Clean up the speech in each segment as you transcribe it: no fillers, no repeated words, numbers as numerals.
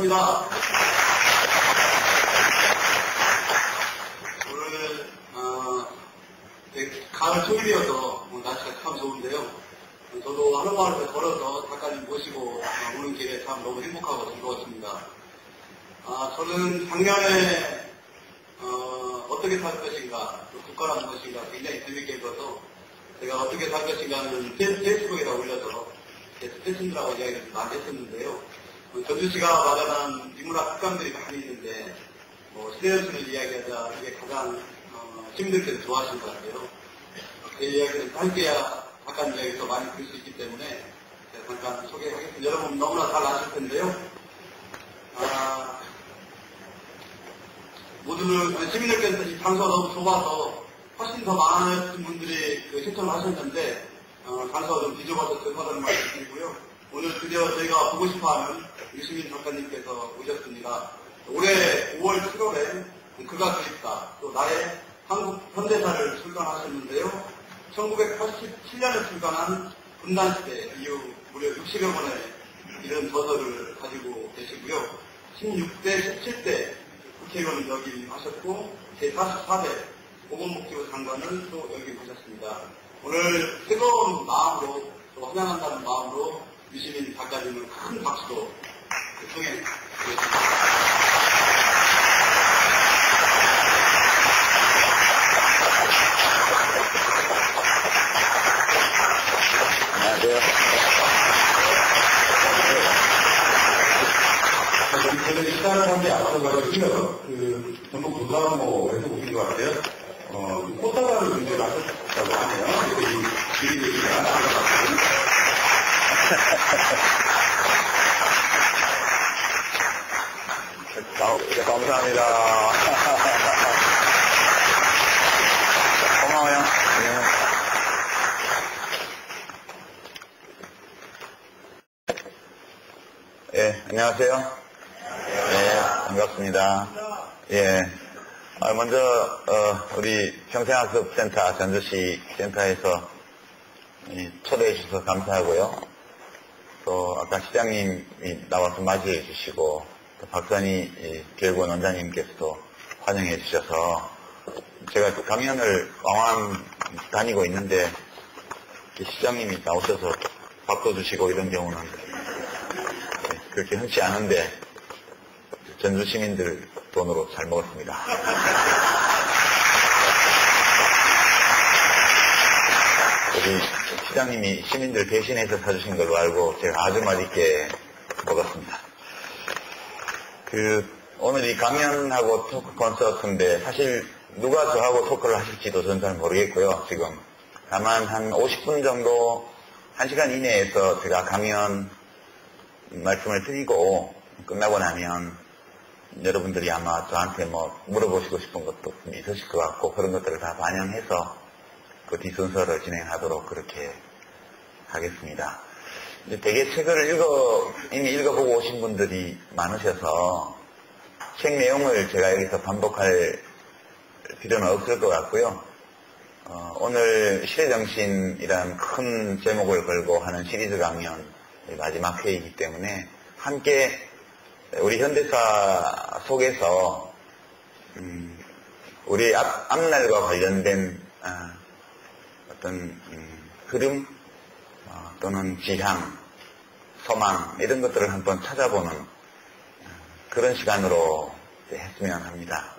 감사합니다. 오늘 가을 초일이어서 날씨가 참 좋은데요. 저도 한옥마을에서 걸어서 작가님 모시고 오는 길에 참 너무 행복하고 즐거웠습니다. 저는 작년에 어떻게 살 것인가, 또 국가라는 것인가 굉장히 재밌게 읽어서 제가 어떻게 살 것인가는 페이스북에다 올려서 제 스페셜이라고 이야기를 많이 했었는데요. 전주시가 마련한 인문학 특강들이 많이 있는데 시대연수를 이야기하자 이게 가장 시민들께서 좋아하시는 것 같아요. 제 이야기는 짧게야 작가님 이야기도 많이 들 수 있기 때문에 제가 잠깐 소개하겠습니다. 여러분 너무나 잘 아실 텐데요. 모두들 시민들께서 이 장소가 너무 좁아서 훨씬 더 많은 분들이 신청을 하셨는데 장소가 좀 뒤좁아서 죄송하다는 말씀드리고요. 오늘 드디어 저희가 보고 싶어하는 유시민 작가님께서 오셨습니다. 올해 5월 7월에 그가 그립다, 또 나의 한국 현대사를 출간하셨는데요. 1987년에 출간한 분단시대 이후 무려 60여 권의 이런 저서를 가지고 계시고요. 16대, 17대 국회의원 역임하셨고 제44대 보건복지부 장관을 또 역임하셨습니다. 오늘 뜨거운 마음으로 또 환영한다는 마음으로 유시민 작가님을 큰 박수로 청해드리겠습니다. 안녕하세요. 저는 식사를 한 게 앞서가지고요. 전국 도사모에서 오신 것 같아요. 꽃다발을 준비를 하셨다고 하네요. 그래서 이 드리겠습니다. 감사합니다. 고마워요. 예, 안녕하세요. 예, 반갑습니다. 예. 먼저, 우리 평생학습센터 전주시 센터에서 초대해 주셔서 감사하고요. 또, 아까 시장님이 나와서 맞이해 주시고, 또 박선희 교육원 원장님께서도 환영해 주셔서, 제가 강연을 왕왕 다니고 있는데, 시장님이 나오셔서 밥도 주시고 이런 경우는 그렇게 흔치 않은데, 전주 시민들 돈으로 잘 먹었습니다. 우리 시장님이 시민들 대신해서 사주신 걸로 알고 제가 아주 맛있게 먹었습니다. 오늘 이 강연하고 토크 콘서트인데 사실 누가 저하고 토크를 하실지도 저는 잘 모르겠고요, 지금. 다만 한 50분 정도, 1시간 이내에서 제가 강연 말씀을 드리고 끝나고 나면 여러분들이 아마 저한테 물어보시고 싶은 것도 있으실 것 같고 그런 것들을 다 반영해서 그 뒤순서를 진행하도록 그렇게 하겠습니다. 되게 책을 이미 읽어보고 오신 분들이 많으셔서 책 내용을 제가 여기서 반복할 필요는 없을 것 같고요. 오늘 시대정신이라는 큰 제목을 걸고 하는 시리즈 강연 마지막 회의이기 때문에 함께 우리 현대사 속에서 우리 앞날과 관련된 어떤 흐름 또는 지향, 소망 이런 것들을 한번 찾아보는 그런 시간으로 했으면 합니다.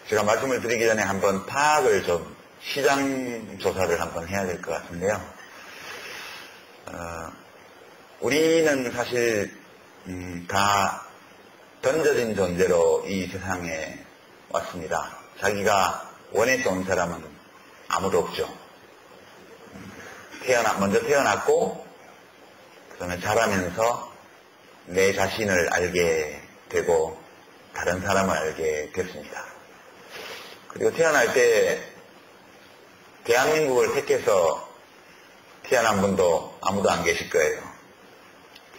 제가 말씀을 드리기 전에 한번 파악을 좀 시장 조사를 한번 해야 될 것 같은데요. 우리는 사실 다 던져진 존재로 이 세상에 왔습니다. 자기가 원해서 온 사람은 아무도 없죠. 먼저 태어났고 그다음에 자라면서 내 자신을 알게 되고 다른 사람을 알게 됐습니다. 그리고 태어날 때 대한민국을 택해서 태어난 분도 아무도 안 계실 거예요.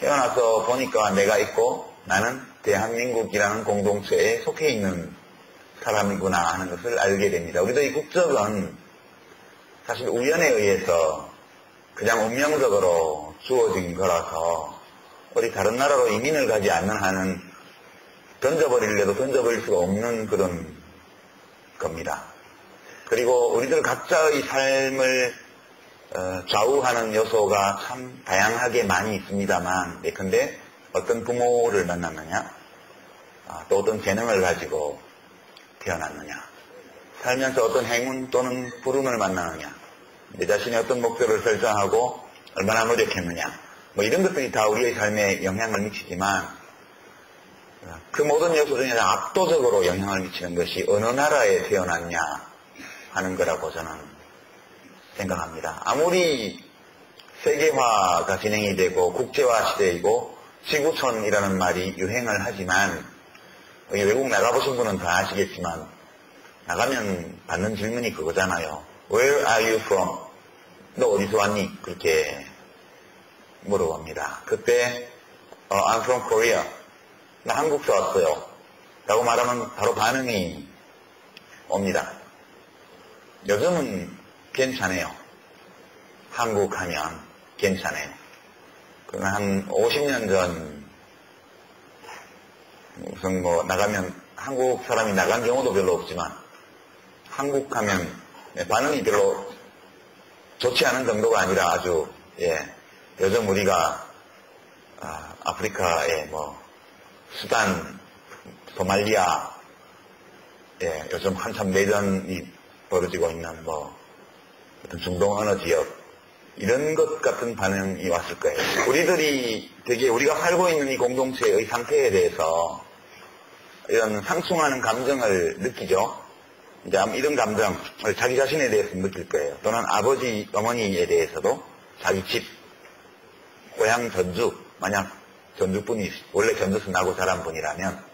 태어나서 보니까 내가 있고 나는 대한민국이라는 공동체에 속해 있는 사람이구나 하는 것을 알게 됩니다. 우리도 이 국적은 사실 우연에 의해서 그냥 운명적으로 주어진 거라서 어디 다른 나라로 이민을 가지 않는 한은 던져버리려도 던져버릴 수가 없는 그런 겁니다. 그리고 우리들 각자의 삶을 좌우하는 요소가 참 다양하게 많이 있습니다만, 예컨대 어떤 부모를 만났느냐, 또 어떤 재능을 가지고 태어났느냐, 살면서 어떤 행운 또는 부름을 만나느냐, 내 자신의 어떤 목표를 설정하고 얼마나 노력했느냐, 뭐 이런 것들이 다 우리의 삶에 영향을 미치지만, 그 모든 요소 중에 압도적으로 영향을 미치는 것이 어느 나라에 태어났냐 하는 거라고 저는 생각합니다. 아무리 세계화가 진행이 되고 국제화 시대이고 지구촌이라는 말이 유행을 하지만, 외국 나가보신 분은 다 아시겠지만 나가면 받는 질문이 그거잖아요. Where are you from? 너 어디서 왔니? 그렇게 물어봅니다. 그때 I'm from Korea. 나 한국서 왔어요. 라고 말하면 바로 반응이 옵니다. 요즘은 괜찮아요. 한국 하면 괜찮아요. 그러나 한 50년 전 우선 뭐 나가면 한국 사람이 나간 경우도 별로 없지만 한국 하면 반응이 별로 좋지 않은 정도가 아니라 아주 요즘 우리가 아프리카에 뭐 수단, 소말리아 요즘 한참 내전이 벌어지고 있는 뭐 어떤 중동 어느 지역 이런 것 같은 반응이 왔을 거예요. 우리들이 되게 우리가 살고 있는 이 공동체의 상태에 대해서 이런 상충하는 감정을 느끼죠. 이제 이런 감정을 자기 자신에 대해서 느낄 거예요. 또는 아버지, 어머니에 대해서도 자기 집, 고향 전주, 만약 전주분이 원래 전주에서 나고 자란 분이라면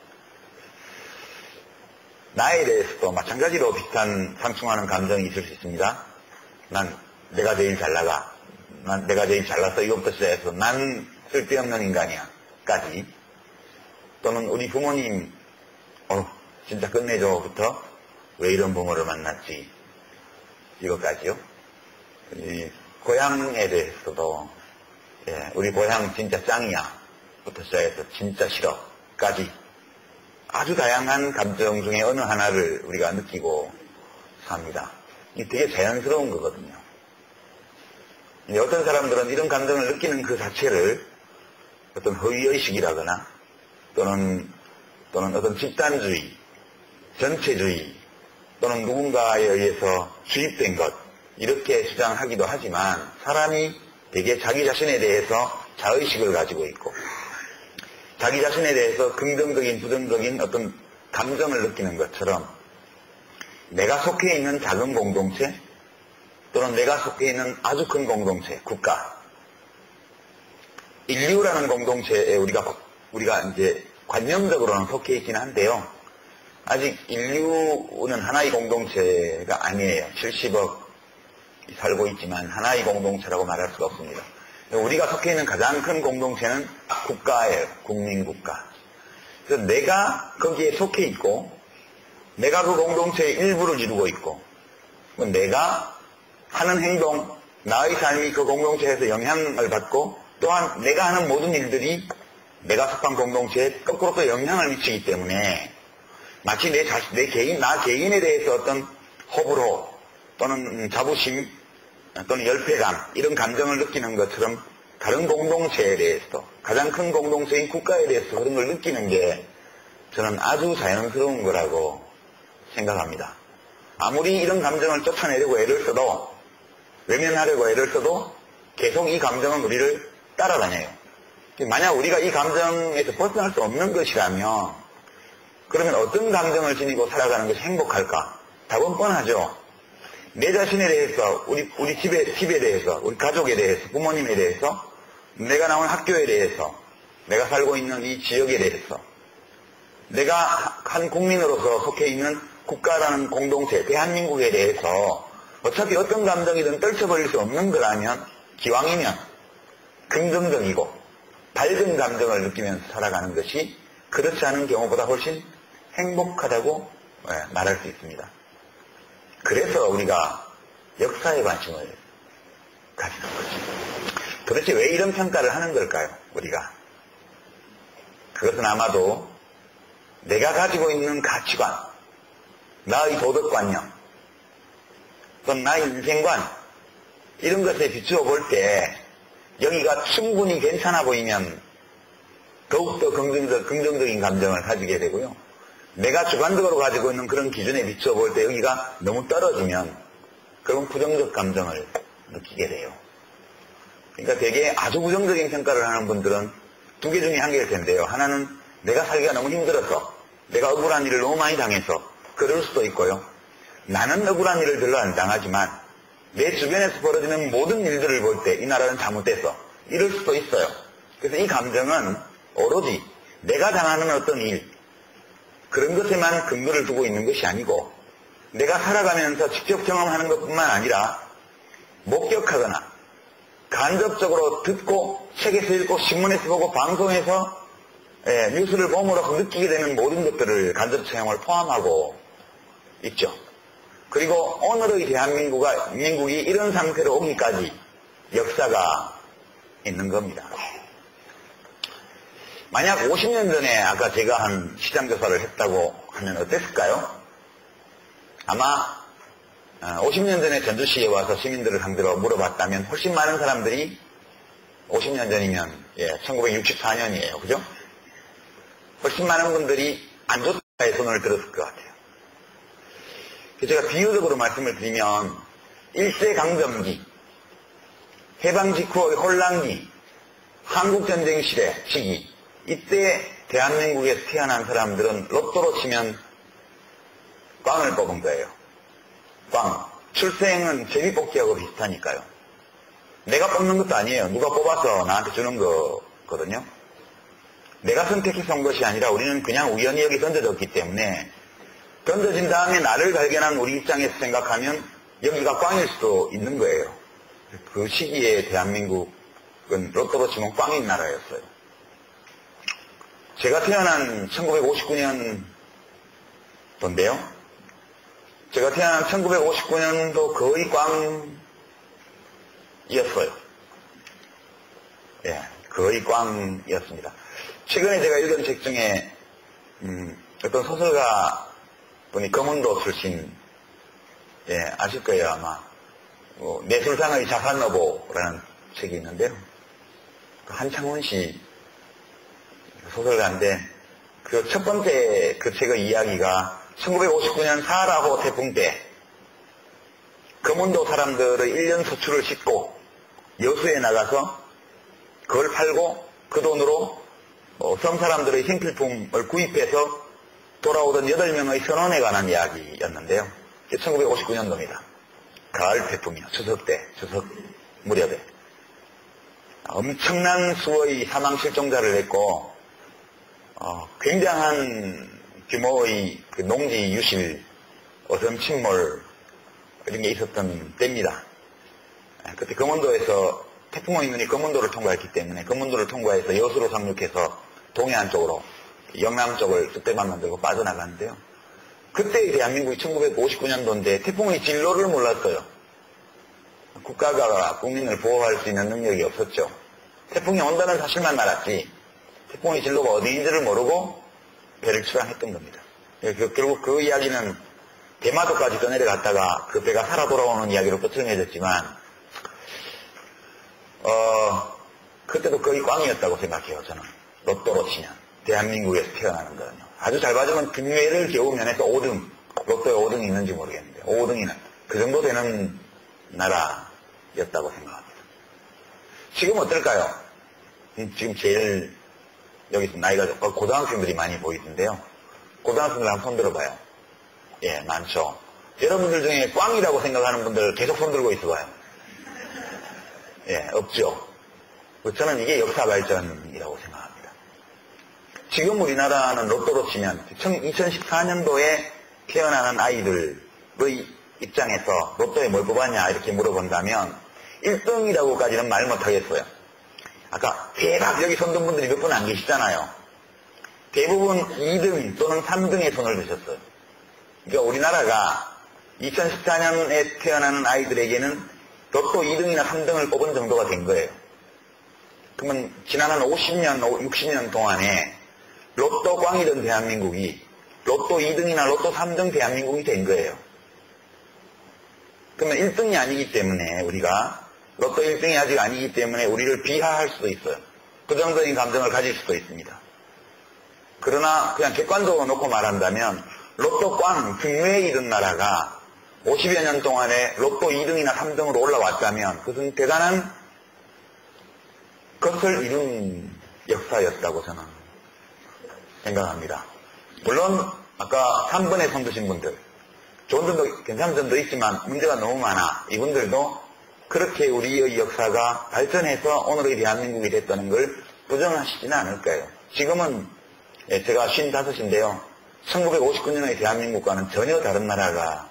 나에 대해서도 마찬가지로 비슷한 상충하는 감정이 있을 수 있습니다. 난 내가 제일 잘 나가. 난 내가 제일 잘나서 이것부터 시작해서 난 쓸데없는 인간이야. 까지. 또는 우리 부모님 진짜 끝내줘부터 왜 이런 부모를 만났지. 이것까지요. 이 고향에 대해서도 우리 고향 진짜 짱이야. 부터 시작해서 진짜 싫어까지 아주 다양한 감정 중에 어느 하나를 우리가 느끼고 삽니다. 이게 되게 자연스러운 거거든요. 어떤 사람들은 이런 감정을 느끼는 그 자체를 어떤 허위의식이라거나 또는 어떤 집단주의, 전체주의 또는 누군가에 의해서 주입된 것 이렇게 주장하기도 하지만 사람이 되게 자기 자신에 대해서 자의식을 가지고 있고 자기 자신에 대해서 긍정적인 부정적인 어떤 감정을 느끼는 것처럼 내가 속해 있는 작은 공동체 또는 내가 속해 있는 아주 큰 공동체, 국가 인류라는 공동체에 우리가 이제 관념적으로는 속해 있긴 한데요. 아직 인류는 하나의 공동체가 아니에요. 70억 살고 있지만 하나의 공동체라고 말할 수가 없습니다. 우리가 속해 있는 가장 큰 공동체는 국가예요. 국민국가. 그래서 내가 거기에 속해 있고 내가 그 공동체의 일부를 이루고 있고 내가 하는 행동, 나의 삶이 그 공동체에서 영향을 받고 또한 내가 하는 모든 일들이 내가 속한 공동체에 거꾸로 또 영향을 미치기 때문에 마치 나 개인에 대해서 어떤 호불호 또는 자부심 또는 열패감 이런 감정을 느끼는 것처럼 다른 공동체에 대해서도 가장 큰 공동체인 국가에 대해서 그런 걸 느끼는 게 저는 아주 자연스러운 거라고 생각합니다. 아무리 이런 감정을 쫓아내려고 애를 써도 외면하려고 애를 써도 계속 이 감정은 우리를 따라다녀요. 만약 우리가 이 감정에서 벗어날 수 없는 것이라면 그러면 어떤 감정을 지니고 살아가는 것이 행복할까? 답은 뻔하죠. 내 자신에 대해서, 우리 집에 대해서, 우리 가족에 대해서, 부모님에 대해서, 내가 나온 학교에 대해서, 내가 살고 있는 이 지역에 대해서, 내가 한 국민으로서 속해 있는 국가라는 공동체, 대한민국에 대해서 어차피 어떤 감정이든 떨쳐버릴 수 없는 거라면 기왕이면 긍정적이고 밝은 감정을 느끼면서 살아가는 것이 그렇지 않은 경우보다 훨씬 행복하다고 말할 수 있습니다. 그래서 우리가 역사에 관심을 가지는 거죠. 도대체 왜 이런 평가를 하는 걸까요? 우리가 그것은 아마도 내가 가지고 있는 가치관, 나의 도덕관념, 또는 나의 인생관, 이런 것에 비추어 볼 때 여기가 충분히 괜찮아 보이면 더욱더 긍정적인 감정을 가지게 되고요. 내가 주관적으로 가지고 있는 그런 기준에 비추어 볼 때 여기가 너무 떨어지면 그런 부정적 감정을 느끼게 돼요. 그러니까 되게 아주 부정적인 평가를 하는 분들은 두 개 중에 한 개일 텐데요. 하나는 내가 살기가 너무 힘들어서, 내가 억울한 일을 너무 많이 당해서 그럴 수도 있고요. 나는 억울한 일을 별로 안 당하지만 내 주변에서 벌어지는 모든 일들을 볼 때 이 나라는 잘못됐어, 이럴 수도 있어요. 그래서 이 감정은 오로지 내가 당하는 어떤 일, 그런 것에만 근거를 두고 있는 것이 아니고 내가 살아가면서 직접 경험하는 것뿐만 아니라 목격하거나 간접적으로 듣고 책에서 읽고 신문에서 보고 방송에서 뉴스를 봄으로써 느끼게 되는 모든 것들을 간접 체험을 포함하고 있죠. 그리고 오늘의 대한민국이 이런 상태로 오기까지 역사가 있는 겁니다. 만약 50년 전에 아까 제가 한 시장조사를 했다고 하면 어땠을까요? 아마 50년 전에 전주시에 와서 시민들을 상대로 물어봤다면 훨씬 많은 사람들이 50년 전이면 1964년이에요. 그죠? 훨씬 많은 분들이 안 좋다의 손을 들었을 것 같아요. 제가 비유적으로 말씀을 드리면 일제강점기, 해방 직후의 혼란기, 한국전쟁 시기, 이때 대한민국에서 태어난 사람들은 로또로 치면 꽝을 뽑은 거예요. 꽝. 출생은 제비뽑기하고 비슷하니까요. 내가 뽑는 것도 아니에요. 누가 뽑아서 나한테 주는 거거든요. 내가 선택해서 온 것이 아니라 우리는 그냥 우연히 여기 던져졌기 때문에 던져진 다음에 나를 발견한 우리 입장에서 생각하면 여기가 꽝일 수도 있는 거예요. 그 시기에 대한민국은 로또로 치면 꽝인 나라였어요. 제가 태어난 1959년도인데요. 제가 태어난 1959년도 거의 꽝이었어요. 거의 꽝이었습니다. 최근에 제가 읽은 책 중에 어떤 소설가 분이 검은도 출신, 아실 거예요 아마. 내술상의 자산여보라는 책이 있는데요. 한창훈 씨 소설가인데 그 첫 번째 그 책의 이야기가 1959년 사하라호 태풍 때 검은도 사람들의 1년 소출을 싣고 여수에 나가서 그걸 팔고 그 돈으로 섬 사람들의 생필품을 구입해서 돌아오던 8명의 선원에 관한 이야기였는데요. 1959년도입니다. 가을 태풍이요. 추석 무렵에 엄청난 수의 사망 실종자를 했고 굉장한 규모의 그 농지 유실, 어선 침몰 이런 게 있었던 때입니다. 그때 검은도에서 태풍의 눈이 검은도를 통과했기 때문에 검은도를 통과해서 여수로 상륙해서 동해안 쪽으로 영남 쪽을 쑥대만 만들고 빠져나가는데요. 그때 대한민국이 1959년도인데 태풍의 진로를 몰랐어요. 국가가 국민을 보호할 수 있는 능력이 없었죠. 태풍이 온다는 사실만 알았지 태풍의 진로가 어디인지를 모르고 배를 출항했던 겁니다. 결국 그 이야기는 대마도까지 떠내려갔다가 그 배가 살아 돌아오는 이야기로 끝을 맺었지만 그때도 거의 꽝이었다고 생각해요. 저는 로또로 치면 대한민국에서 태어나는 거는요. 아주 잘 봐주면 금요일을 겨우 면에서 5등, 로또에 5등이 있는지 모르겠는데 5등이는 그 정도 되는 나라였다고 생각합니다. 지금 어떨까요? 지금 제일 여기서 나이가 고등학생들이 많이 보이던데요. 고등학생들 한번 손 들어봐요. 많죠. 여러분들 중에 꽝이라고 생각하는 분들 계속 손 들고 있어봐요. 없죠. 저는 이게 역사 발전이라고 생각합니다. 지금 우리나라는 로또로 치면 2014년도에 태어나는 아이들의 입장에서 로또에 뭘 뽑았냐 이렇게 물어본다면 1등이라고까지는 말 못하겠어요. 아까 대박 여기 손 든 분들이 몇 분 안 계시잖아요. 대부분 2등 또는 3등에 손을 드셨어요. 그러니까 우리나라가 2014년에 태어나는 아이들에게는 로또 2등이나 3등을 뽑은 정도가 된 거예요. 그러면 지난 한 50년, 60년 동안에 로또 꽝이던 대한민국이 로또 2등이나 로또 3등 대한민국이 된 거예요. 그러면 1등이 아니기 때문에 우리가 로또 1등이 아직 아니기 때문에 우리를 비하할 수도 있어요. 부정적인 감정을 가질 수도 있습니다. 그러나 그냥 객관적으로 놓고 말한다면 로또 꽝 중매에 이른 나라가 50여 년 동안에 로또 2등이나 3등으로 올라왔다면 그것은 대단한 것을 이룬 역사였다고 저는 생각합니다. 물론 아까 3번에 손드신 분들 좋은 점도 괜찮은 점도 있지만 문제가 너무 많아. 이분들도 그렇게 우리의 역사가 발전해서 오늘의 대한민국이 됐다는 걸 부정하시지는 않을 거예요. 지금은 제가 55인데요. 1959년의 대한민국과는 전혀 다른 나라가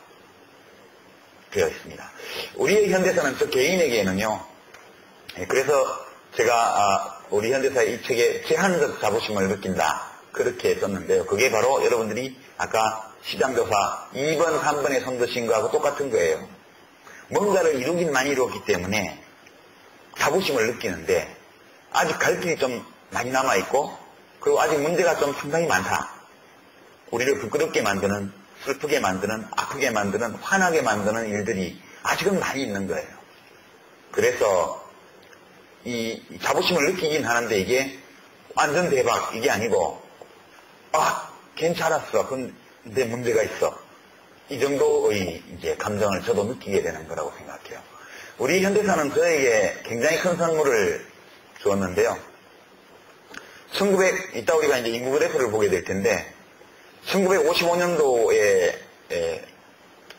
되어 있습니다. 우리의 현대사는 저 개인에게는요. 그래서 제가 우리 현대사의 이 책에 제한적 자부심을 느낀다. 그렇게 썼는데요. 그게 바로 여러분들이 아까 시장조사 2번, 3번에 손드신 거하고 똑같은 거예요. 뭔가를 이루긴 많이 이루었기 때문에 자부심을 느끼는데 아직 갈 길이 좀 많이 남아있고 그리고 아직 문제가 좀 상당히 많다. 우리를 부끄럽게 만드는, 슬프게 만드는, 아프게 만드는, 화나게 만드는 일들이 아직은 많이 있는 거예요. 그래서 이 자부심을 느끼긴 하는데 이게 완전 대박 이게 아니고 괜찮았어. 근데 문제가 있어. 이 정도의 이제 감정을 저도 느끼게 되는 거라고 생각해요. 우리 현대사는 저에게 굉장히 큰 선물을 주었는데요. 이따 우리가 이제 인구 그래프를 보게 될 텐데, 1955년도에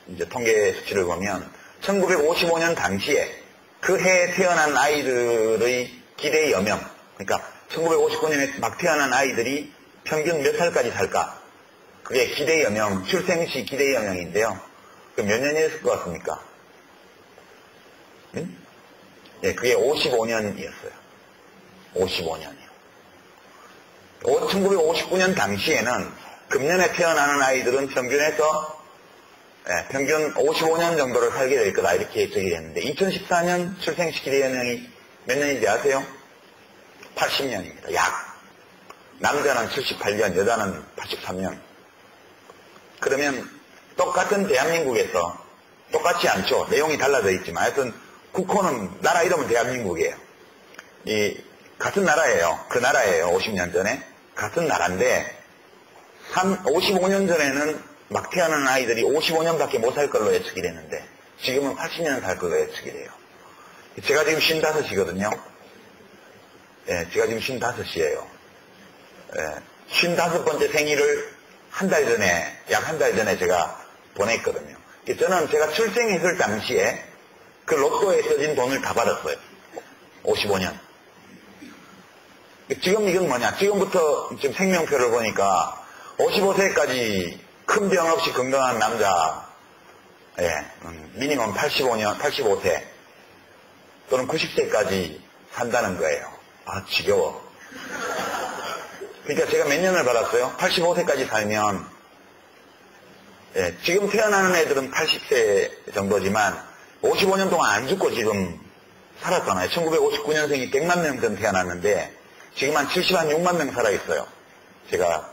이제 통계 수치를 보면, 1955년 당시에 그 해에 태어난 아이들의 기대 여명, 그러니까 1959년에 막 태어난 아이들이 평균 몇 살까지 살까? 그게 기대 여명, 출생시 기대 여명인데요. 그 몇 년이었을 것 같습니까? 그게 55년이었어요. 55년이요. 1959년 당시에는 금년에 태어나는 아이들은 평균에서 평균 55년 정도를 살게 될 거다 이렇게 예측이 됐는데 2014년 출생시 기대 여명이 몇 년인지 아세요? 80년입니다. 약. 남자는 78년, 여자는 83년. 그러면 똑같은 대한민국에서 똑같지 않죠. 내용이 달라져 있지만 하여튼 국호는 나라 이름은 대한민국이에요. 같은 나라예요. 그 나라예요. 50년 전에. 같은 나라인데 55년 전에는 막 태어나는 아이들이 55년밖에 못 살 걸로 예측이 됐는데 지금은 80년 살 걸로 예측이 돼요. 제가 지금 55이거든요. 제가 지금 55이에요. 55번째 생일을 약 한 달 전에 제가 보냈거든요. 저는 제가 출생했을 당시에 그 로또에 써진 돈을 다 받았어요. 55년. 지금 이건 뭐냐? 지금부터 지금 생명표를 보니까 55세까지 큰 병 없이 건강한 남자, 미니멈 85세 또는 90세까지 산다는 거예요. 지겨워. 그러니까 제가 몇 년을 받았어요? 85세까지 살면, 지금 태어나는 애들은 80세 정도지만 55년 동안 안 죽고 지금 살았잖아요. 1959년생이 100만 명 전 태어났는데 지금 한 76만 명 살아있어요. 제가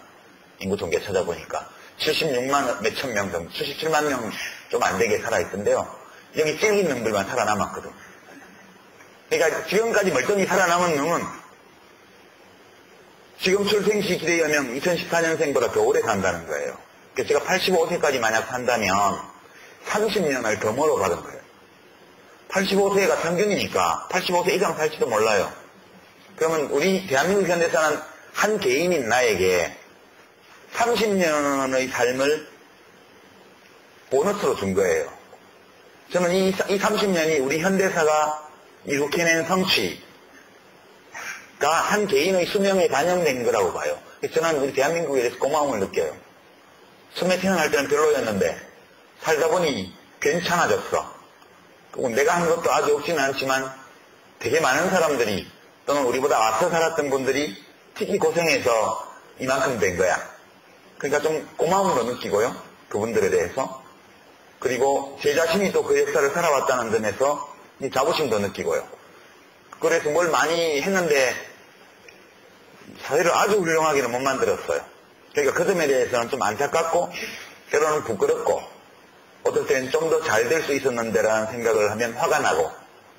인구 통계 찾아보니까 76만 몇천 명 정도, 77만 명 좀 안 되게 살아있던데요. 여기 찔긴 놈들만 살아남았거든. 그러니까 지금까지 멀쩡히 살아남은 놈은 지금 출생시 기대 여명 2014년생보다 더 오래 산다는 거예요. 그래서 제가 85세까지 만약 산다면 30년을 더 멀어 받은 거예요. 85세가 평균이니까 85세 이상 살지도 몰라요. 그러면 우리 대한민국 현대사는 한 개인인 나에게 30년의 삶을 보너스로 준 거예요. 저는 이 30년이 우리 현대사가 이룩해낸 성취가 한 개인의 수명에 반영된 거라고 봐요. 저는 우리 대한민국에 대해서 고마움을 느껴요. 처음에 태어날 때는 별로였는데 살다 보니 괜찮아졌어. 내가 한 것도 아주 없지는 않지만 되게 많은 사람들이 또는 우리보다 앞서 살았던 분들이 특히 고생해서 이만큼 된 거야. 그러니까 좀 고마움도 느끼고요. 그분들에 대해서. 그리고 제 자신이 또 그 역사를 살아왔다는 점에서 자부심도 느끼고요. 그래서 뭘 많이 했는데 사회를 아주 훌륭하게는 못 만들었어요. 그러니까 그 점에 대해서는 좀 안타깝고 때로는 부끄럽고 어떨 때는 좀 더 잘 될 수 있었는데라는 생각을 하면 화가 나고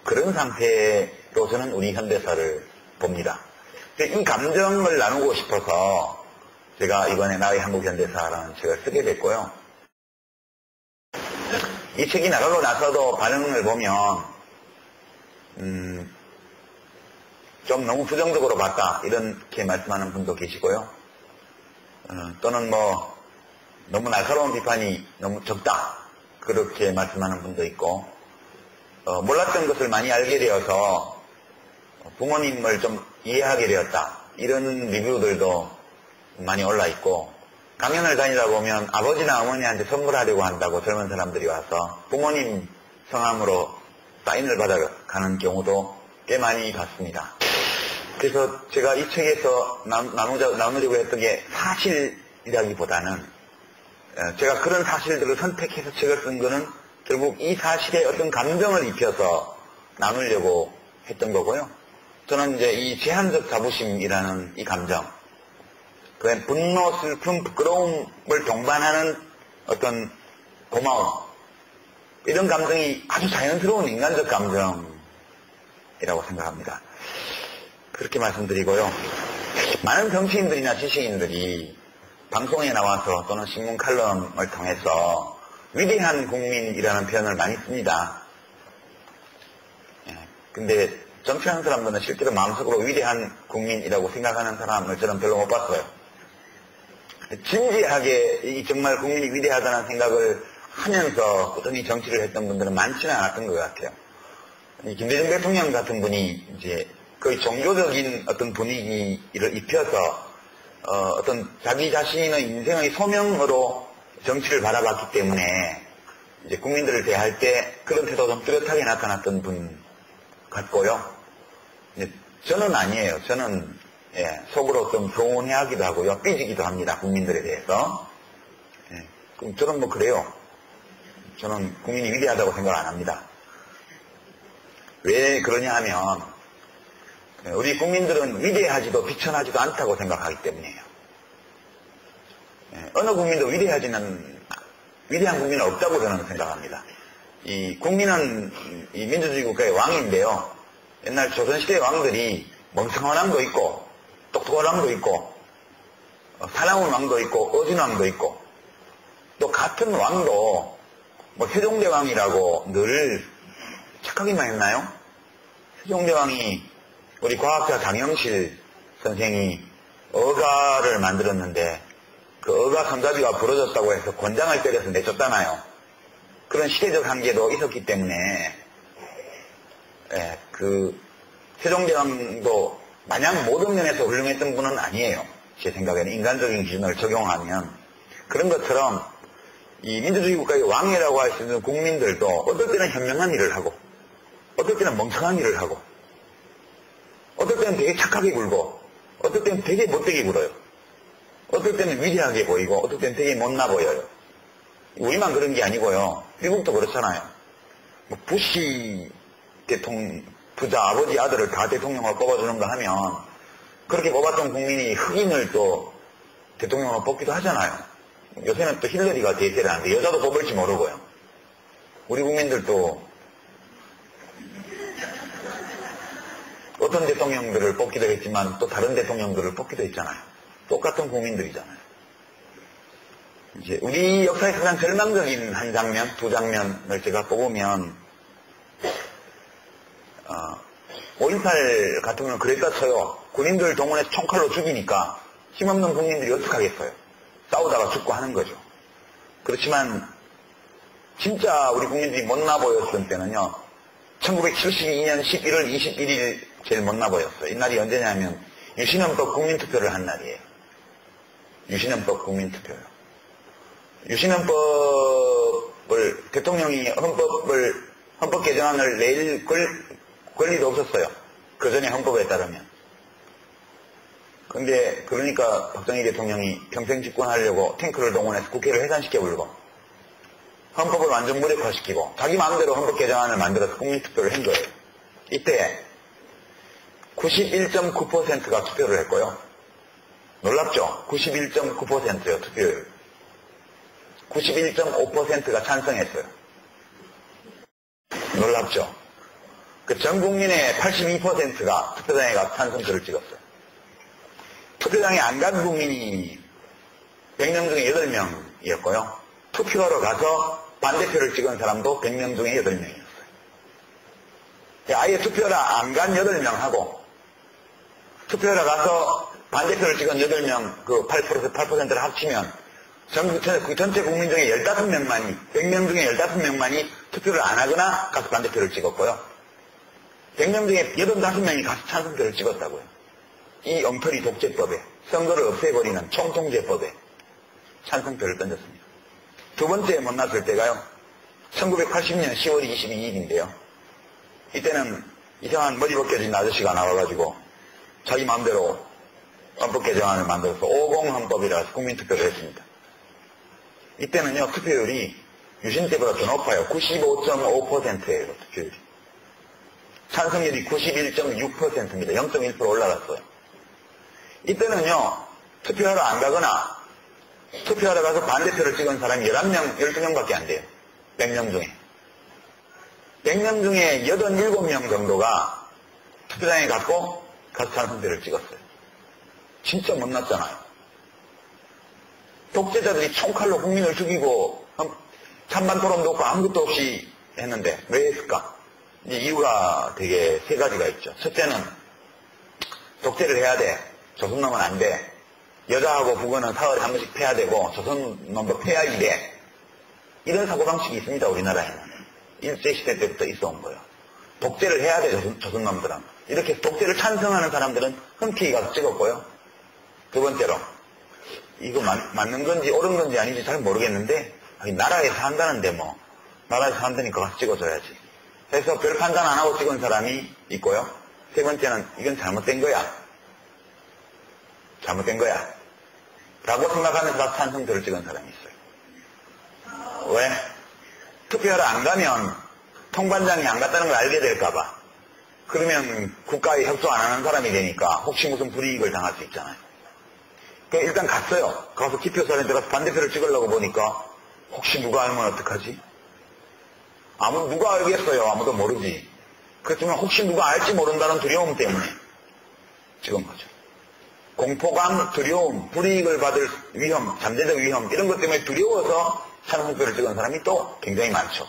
그런 상태로 저는 우리 현대사를 봅니다. 이 감정을 나누고 싶어서 제가 이번에 나의 한국 현대사라는 책을 쓰게 됐고요. 이 책이 나가고 나서도 반응을 보면 좀 너무 부정적으로 봤다 이렇게 말씀하는 분도 계시고요. 또는 뭐 너무 날카로운 비판이 너무 적다 그렇게 말씀하는 분도 있고 몰랐던 것을 많이 알게 되어서 부모님을 좀 이해하게 되었다 이런 리뷰들도 많이 올라 있고 강연을 다니다 보면 아버지나 어머니한테 선물하려고 한다고 젊은 사람들이 와서 부모님 성함으로 사인을 받아가는 경우도 꽤 많이 봤습니다. 그래서 제가 이 책에서 나누려고 했던 게 사실이라기보다는 제가 그런 사실들을 선택해서 책을 쓴 거는 결국 이 사실에 어떤 감정을 입혀서 나누려고 했던 거고요. 저는 이제 이 제한적 자부심이라는 이 감정, 그 분노, 슬픔, 부끄러움을 동반하는 어떤 고마움, 이런 감정이 아주 자연스러운 인간적 감정이라고 생각합니다. 그렇게 말씀드리고요. 많은 정치인들이나 지식인들이 방송에 나와서 또는 신문 칼럼을 통해서 위대한 국민이라는 표현을 많이 씁니다. 근데 정치하는 사람들은 실제로 마음속으로 위대한 국민이라고 생각하는 사람을 저는 별로 못 봤어요. 진지하게 정말 국민이 위대하다는 생각을 하면서 꾸준히 정치를 했던 분들은 많지는 않았던 것 같아요. 김대중 대통령 같은 분이 이제 거의 종교적인 어떤 분위기를 입혀서 어떤 자기 자신의 인생의 소명으로 정치를 바라봤기 때문에 이제 국민들을 대할 때 그런 태도가 좀 뚜렷하게 나타났던 분 같고요. 저는 아니에요. 저는 속으로 좀 서운해하기도 하고요. 삐지기도 합니다. 국민들에 대해서. 그럼 저는 뭐 그래요. 저는 국민이 위대하다고 생각 안 합니다. 왜 그러냐 하면 우리 국민들은 위대하지도 비천하지도 않다고 생각하기 때문이에요. 어느 국민도 위대한 국민은 없다고 저는 생각합니다. 이 국민은 이 민주주의 국가의 왕인데요. 옛날 조선시대 왕들이 멍청한 왕도 있고 똑똑한 왕도 있고 사나운 왕도 있고 어진 왕도 있고 또 같은 왕도 뭐 세종대왕이라고 늘 착하기만 했나요? 세종대왕이 우리 과학자 장영실 선생이 어가를 만들었는데 그 어가 손잡이가 부러졌다고 해서 권장을 때려서 내줬잖아요. 그런 시대적 한계도 있었기 때문에 그 세종대왕도 마냥 모든 면에서 훌륭했던 분은 아니에요. 제 생각에는 인간적인 기준을 적용하면 그런 것처럼 이 민주주의 국가의 왕이라고 할 수 있는 국민들도 어떨 때는 현명한 일을 하고 어떨 때는 멍청한 일을 하고 어떨 때는 되게 착하게 굴고 어떨 때는 되게 못되게 굴어요. 어떨 때는 위대하게 보이고 어떨 때는 되게 못나 보여요. 우리만 그런 게 아니고요. 미국도 그렇잖아요. 뭐 부시 부자 아버지 아들을 다 대통령으로 뽑아주는가 하면 그렇게 뽑았던 국민이 흑인을 또 대통령으로 뽑기도 하잖아요. 요새는 또 힐러리가 대세를 하는데 여자도 뽑을지 모르고요. 우리 국민들도 어떤 대통령들을 뽑기도 했지만 또 다른 대통령들을 뽑기도 했잖아요. 똑같은 국민들이잖아요. 이제 우리 역사의 가장 절망적인 한 장면, 두 장면을 제가 뽑으면 5.18 같은 경우는 그랬다 쳐요. 군인들 동원해서 총칼로 죽이니까 힘없는 국민들이 어떡하겠어요. 싸우다가 죽고 하는 거죠. 그렇지만 진짜 우리 국민들이 못나 보였을 때는요. 1972년 11월 21일 제일 못나 보였어요. 이날이 언제냐면 유신헌법 국민투표를 한 날이에요. 유신헌법 국민투표요. 유신헌법을 대통령이 헌법 개정안을 낼 권리도 없었어요. 그 전에 헌법에 따르면. 근데 그러니까 박정희 대통령이 평생 집권하려고 탱크를 동원해서 국회를 해산시켜버리고 헌법을 완전 무력화시키고 자기 마음대로 헌법 개정안을 만들어서 국민투표를 한 거예요. 이때 91.9%가 투표를 했고요. 놀랍죠? 91.9%예요, 투표율. 91.5%가 찬성했어요. 놀랍죠? 전 국민의 82%가 투표장에 가서 찬성표를 찍었어요. 투표장에 안 간 국민이 100명 중에 8명이었고요. 투표하러 가서 반대표를 찍은 사람도 100명 중에 8명이었어요. 아예 투표를 안 간 8명하고 투표하러 가서 반대표를 찍은 8명, 그 8%를 합치면 전체 국민 중에 15명만이, 100명 중에 15명만이 투표를 안 하거나 가서 반대표를 찍었고요. 100명 중에 85명이 가서 찬성표를 찍었다고요. 이 엉터리 독재법에, 선거를 없애버리는 총통제법에 찬성표를 던졌습니다. 두 번째 만났을 때가요, 1980년 10월 22일인데요. 이때는 이상한 머리 벗겨진 아저씨가 나와가지고 자기 마음대로 헌법 개정안을 만들어서 50헌법이라서 국민투표를 했습니다. 이때는요, 투표율이 유신 때보다 더 높아요. 95.5%예요, 투표율이. 찬성률이 91.6%입니다. 0.1% 올라갔어요. 이때는요, 투표하러 안 가거나 투표하러 가서 반대표를 찍은 사람이 11명, 12명밖에 안 돼요. 100명 중에. 100명 중에 87명 정도가 투표장에 가서 찬성표를 찍었어요. 진짜 못났잖아요. 독재자들이 총칼로 국민을 죽이고 찬반 토론도 없고 아무것도 없이 했는데 왜 했을까? 이유가 되게 세 가지가 있죠. 첫째는 독재를 해야 돼. 조선놈은 안 돼. 여자하고 북어는 사흘에 한 번씩 패야 되고 조선놈도 패야 이래. 이런 사고방식이 있습니다. 우리나라에는. 일제시대 때부터 있어온 거예요. 독재를 해야 돼. 조선놈들은. 이렇게 독재를 찬성하는 사람들은 흔쾌히 가서 찍었고요. 두 번째로 이거 맞는 건지 옳은 건지 아닌지 잘 모르겠는데 나라에서 한다는데 뭐 나라에서 한다니까 가서 찍어줘야지 해서 별 판단 안 하고 찍은 사람이 있고요. 세 번째는 이건 잘못된 거야 라고 생각하면서 가서 찬성표를 찍은 사람이 있어요. 왜? 투표하러 안 가면 통관장이 안 갔다는 걸 알게 될까봐. 그러면 국가에 협조 안 하는 사람이 되니까 혹시 무슨 불이익을 당할 수 있잖아요. 일단 갔어요. 가서 기표소에 들어가서 반대표를 찍으려고 보니까 혹시 누가 알면 어떡하지? 누가 알겠어요. 아무도 모르지. 그렇지만 혹시 누가 알지 모른다는 두려움 때문에 찍은 거죠. 공포감, 두려움, 불이익을 받을 위험, 잠재적 위험 이런 것 때문에 두려워서 찬성표를 찍은 사람이 또 굉장히 많죠.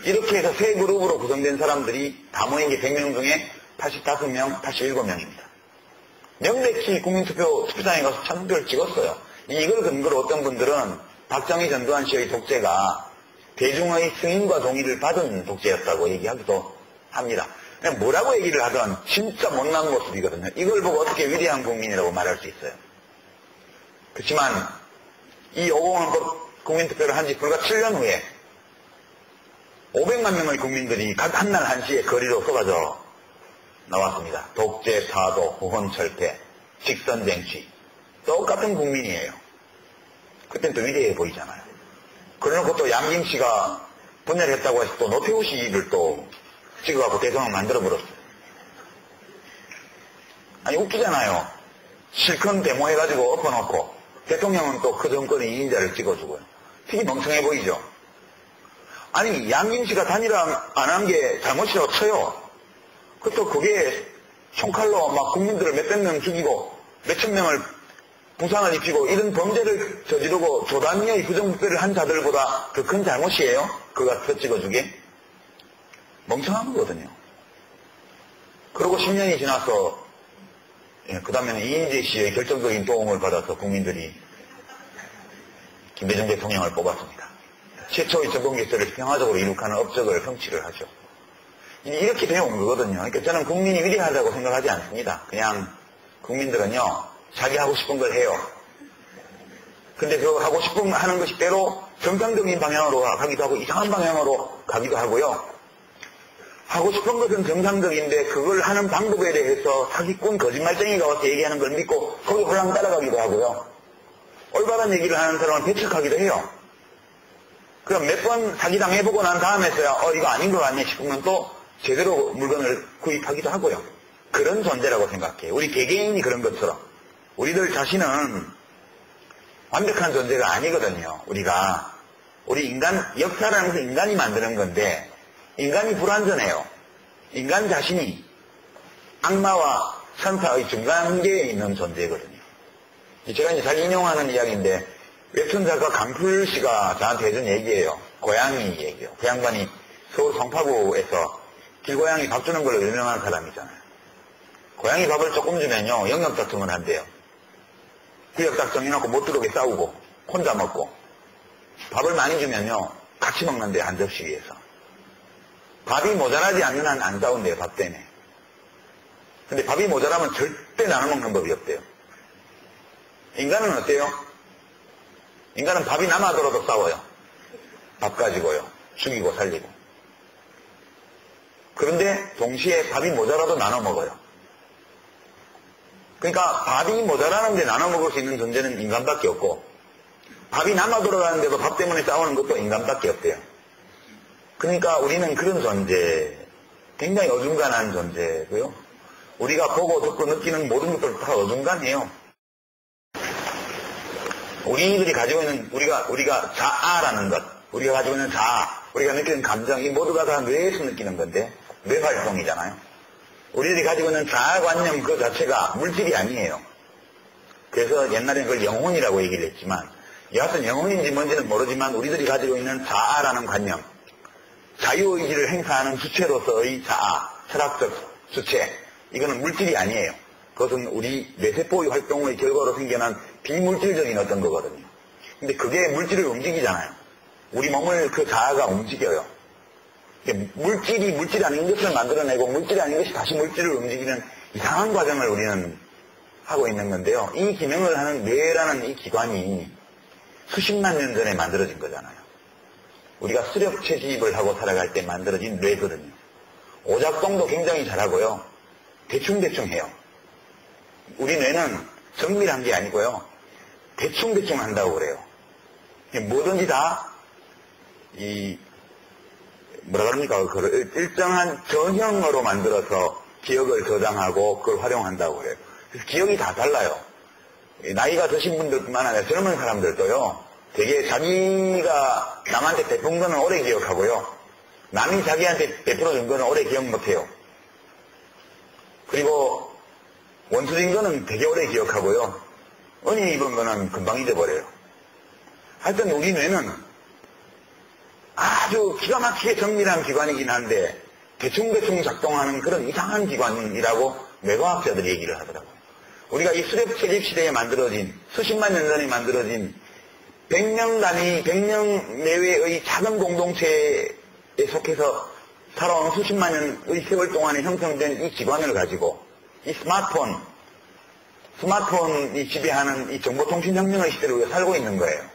이렇게 해서 세 그룹으로 구성된 사람들이 다 모인 게 100명 중에 85명, 87명입니다. 명백히 국민투표장에 가서 찬성표를 찍었어요. 이걸 근거로 어떤 분들은 박정희 전두환 씨의 독재가 대중의 승인과 동의를 받은 독재였다고 얘기하기도 합니다. 그냥 뭐라고 얘기를 하든 진짜 못난 모습이거든요. 이걸 보고 어떻게 위대한 국민이라고 말할 수 있어요. 그렇지만 이 50헌법 국민투표를 한 지 불과 7년 후에 500만 명의 국민들이 각 한날 한시에 거리로 쏟아져 나왔습니다. 독재, 타도, 후헌철폐, 직선쟁취. 똑같은 국민이에요. 그땐 또 위대해 보이잖아요. 그러놓고 또 양김씨가 분열했다고 해서 또 노태우 씨를 또 찍어갖고 대통령 만들어버렸어요. 아니 웃기잖아요. 실컷 데모해가지고 엎어놓고 대통령은 또 그 정권의 2인자를 찍어주고요. 되게 멍청해 보이죠. 아니 양김씨가 단일화 안 한 게 잘못이라고 쳐요. 그것도 그게 총칼로 막 국민들을 몇백 명 죽이고 몇천 명을 부상을 입히고 이런 범죄를 저지르고 조단위의 부정부패를 한 자들보다 더 큰 잘못이에요. 그가 더 찍어주게. 멍청한 거거든요. 그리고 10년이 지나서 그 다음에는 이인재 씨의 결정적인 도움을 받아서 국민들이 김대중 대통령을 뽑았습니다. 최초의 정권개혁을 평화적으로 이룩하는 업적을 성취를 하죠. 이렇게 되어온 거거든요. 그러니까 저는 국민이 위대하다고 생각하지 않습니다. 그냥 국민들은요, 자기 하고 싶은 걸 해요. 근데 그 하고 싶은 하는 것이 때로 정상적인 방향으로 가기도 하고 이상한 방향으로 가기도 하고요. 하고 싶은 것은 정상적인데 그걸 하는 방법에 대해서 사기꾼 거짓말쟁이가 와서 얘기하는 걸 믿고 거기 홀랑 따라가기도 하고요. 올바른 얘기를 하는 사람을 배척하기도 해요. 그럼 몇 번 사기당해보고 난 다음에서야 이거 아닌 것 같네 싶으면 또 제대로 물건을 구입하기도 하고요. 그런 존재라고 생각해요. 우리 개개인이 그런 것처럼. 우리들 자신은 완벽한 존재가 아니거든요. 우리 인간, 역사라는 것은 인간이 만드는 건데, 인간이 불완전해요. 인간 자신이 악마와 천사의 중간계에 있는 존재거든요. 제가 이제 잘 인용하는 이야기인데, 웹툰 작가 강풀 씨가 저한테 해준 얘기예요. 고양이 얘기요. 그 양반이 서울 성파구에서 길고양이 밥 주는 걸로 유명한 사람이잖아요. 고양이 밥을 조금 주면요, 영역다툼을 한대요. 구역딱 정해놓고 못 들어오게 싸우고, 혼자 먹고, 밥을 많이 주면요, 같이 먹는데요, 한 접시 위에서. 밥이 모자라지 않는 한 안 싸운대요, 밥 때문에. 근데 밥이 모자라면 절대 나눠 먹는 법이 없대요. 인간은 어때요? 인간은 밥이 남아돌아도 싸워요. 밥 가지고요. 죽이고 살리고. 그런데 동시에 밥이 모자라도 나눠 먹어요. 그러니까 밥이 모자라는데 나눠 먹을 수 있는 존재는 인간밖에 없고, 밥이 남아 돌아가는데도 밥 때문에 싸우는 것도 인간밖에 없대요. 그러니까 우리는 그런 존재, 굉장히 어중간한 존재고요. 우리가 보고 듣고 느끼는 모든 것들 다 어중간해요. 우리들이 가지고 있는 우리가 자아라는 것, 우리가 가지고 있는 자아, 우리가 느끼는 감정, 이 모두가 다 뇌에서 느끼는 건데, 뇌 활동이잖아요. 우리들이 가지고 있는 자아관념 그 자체가 물질이 아니에요. 그래서 옛날에는 그걸 영혼이라고 얘기를 했지만, 여하튼 영혼인지 뭔지는 모르지만 우리들이 가지고 있는 자아라는 관념, 자유의지를 행사하는 주체로서의 자아, 철학적 주체, 이거는 물질이 아니에요. 그것은 우리 뇌세포의 활동의 결과로 생겨난 비물질적인 어떤 거거든요. 근데 그게 물질을 움직이잖아요. 우리 몸을 그 자아가 움직여요. 물질이 물질 아닌 것을 만들어내고 물질이 아닌 것이 다시 물질을 움직이는 이상한 과정을 우리는 하고 있는 건데요. 이 기능을 하는 뇌라는 이 기관이 수십만 년 전에 만들어진 거잖아요. 우리가 수렵 채집을 하고 살아갈 때 만들어진 뇌거든요. 오작동도 굉장히 잘하고요. 대충대충 해요. 우리 뇌는 정밀한 게 아니고요. 대충대충 한다고 그래요. 뭐든지 다 뭐라 그럽니까? 그걸 일정한 전형으로 만들어서 기억을 저장하고 그걸 활용한다고 그래요. 그래서 기억이 다 달라요. 나이가 드신 분들뿐만 아니라 젊은 사람들도요, 되게 자기가 남한테 베푼 거는 오래 기억하고요, 남이 자기한테 베풀어준 거는 오래 기억 못해요. 그리고 원수진 거는 되게 오래 기억하고요, 은혜 입은 거는 금방 잊어버려요. 하여튼 우리 뇌는 아주 기가 막히게 정밀한 기관이긴 한데 대충대충 작동하는 그런 이상한 기관이라고 뇌과학자들이 얘기를 하더라고요. 우리가 이 수렵 채집 시대에 만들어진, 수십만 년 전에 만들어진 100년 내외의 작은 공동체에 속해서 살아온 수십만 년의 세월 동안에 형성된 이 기관을 가지고 이 스마트폰이 지배하는 이 정보통신혁명의 시대를 우리가 살고 있는 거예요.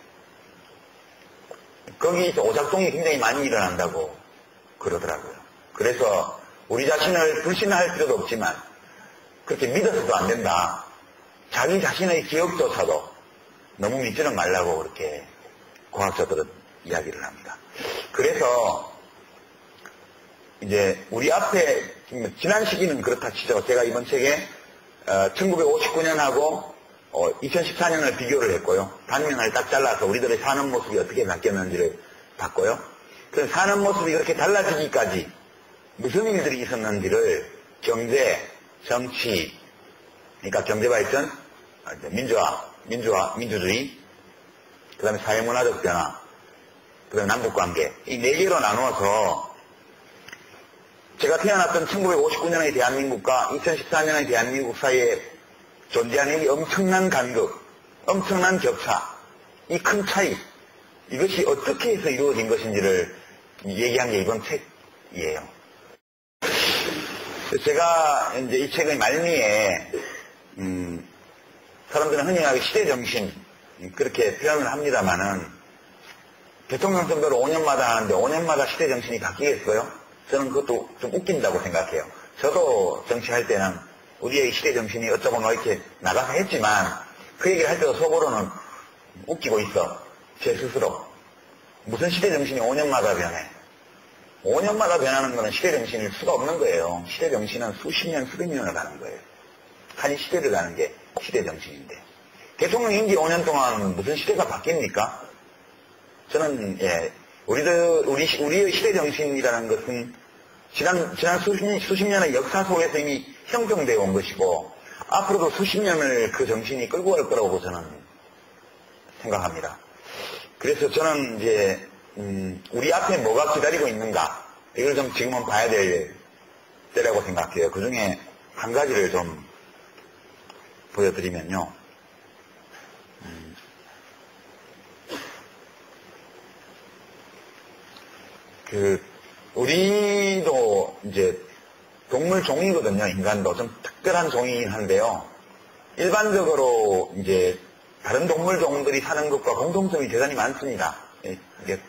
거기서 오작동이 굉장히 많이 일어난다고 그러더라고요. 그래서 우리 자신을 불신할 필요도 없지만 그렇게 믿어서도 안 된다. 자기 자신의 기억조차도 너무 믿지는 말라고 그렇게 과학자들은 이야기를 합니다. 그래서 이제 우리 앞에 지난 시기는 그렇다 치죠. 제가 이번 책에 1959년하고 2014년을 비교를 했고요. 단면을 딱 잘라서 우리들의 사는 모습이 어떻게 바뀌었는지를 봤고요. 그 사는 모습이 그렇게 달라지기까지 무슨 일들이 있었는지를 경제, 정치, 그러니까 경제발전, 민주주의, 그 다음에 사회문화적 변화, 그 다음에 남북관계, 이 네 개로 나누어서 제가 태어났던 1959년의 대한민국과 2014년의 대한민국 사이에 존재하는 이 엄청난 간극, 엄청난 격차, 이 큰 차이, 이것이 어떻게 해서 이루어진 것인지를 얘기한 게 이번 책이에요. 제가 이제 이 책의 말미에, 사람들은 흔히 말하기 시대정신, 그렇게 표현을 합니다만은, 대통령 선거를 5년마다 하는데 5년마다 시대정신이 바뀌겠어요? 저는 그것도 좀 웃긴다고 생각해요. 저도 정치할 때는 우리의 시대정신이 어쩌고 뭐 이렇게 나가서 했지만 그 얘기를 할 때도 속으로는 웃기고 있어. 제 스스로. 무슨 시대정신이 5년마다 변해. 5년마다 변하는 거는 시대정신일 수가 없는 거예요. 시대정신은 수십 년, 수백 년을 가는 거예요. 한 시대를 가는 게 시대 정신인데. 대통령 임기 5년 동안 무슨 시대가 바뀝니까? 저는, 우리의 시대 정신이라는 것은 지난 수십 년의 역사 속에서 이미 형성되어 온 것이고, 앞으로도 수십 년을 그 정신이 끌고 갈 거라고 저는 생각합니다. 그래서 저는 이제, 우리 앞에 뭐가 기다리고 있는가, 이걸 좀 지금은 봐야 될 때라고 생각해요. 그 중에 한 가지를 좀 보여드리면요. 우리도 이제 동물 종이거든요. 인간도 좀 특별한 종이긴 한데요. 일반적으로 이제 다른 동물 종들이 사는 것과 공통점이 대단히 많습니다. 이게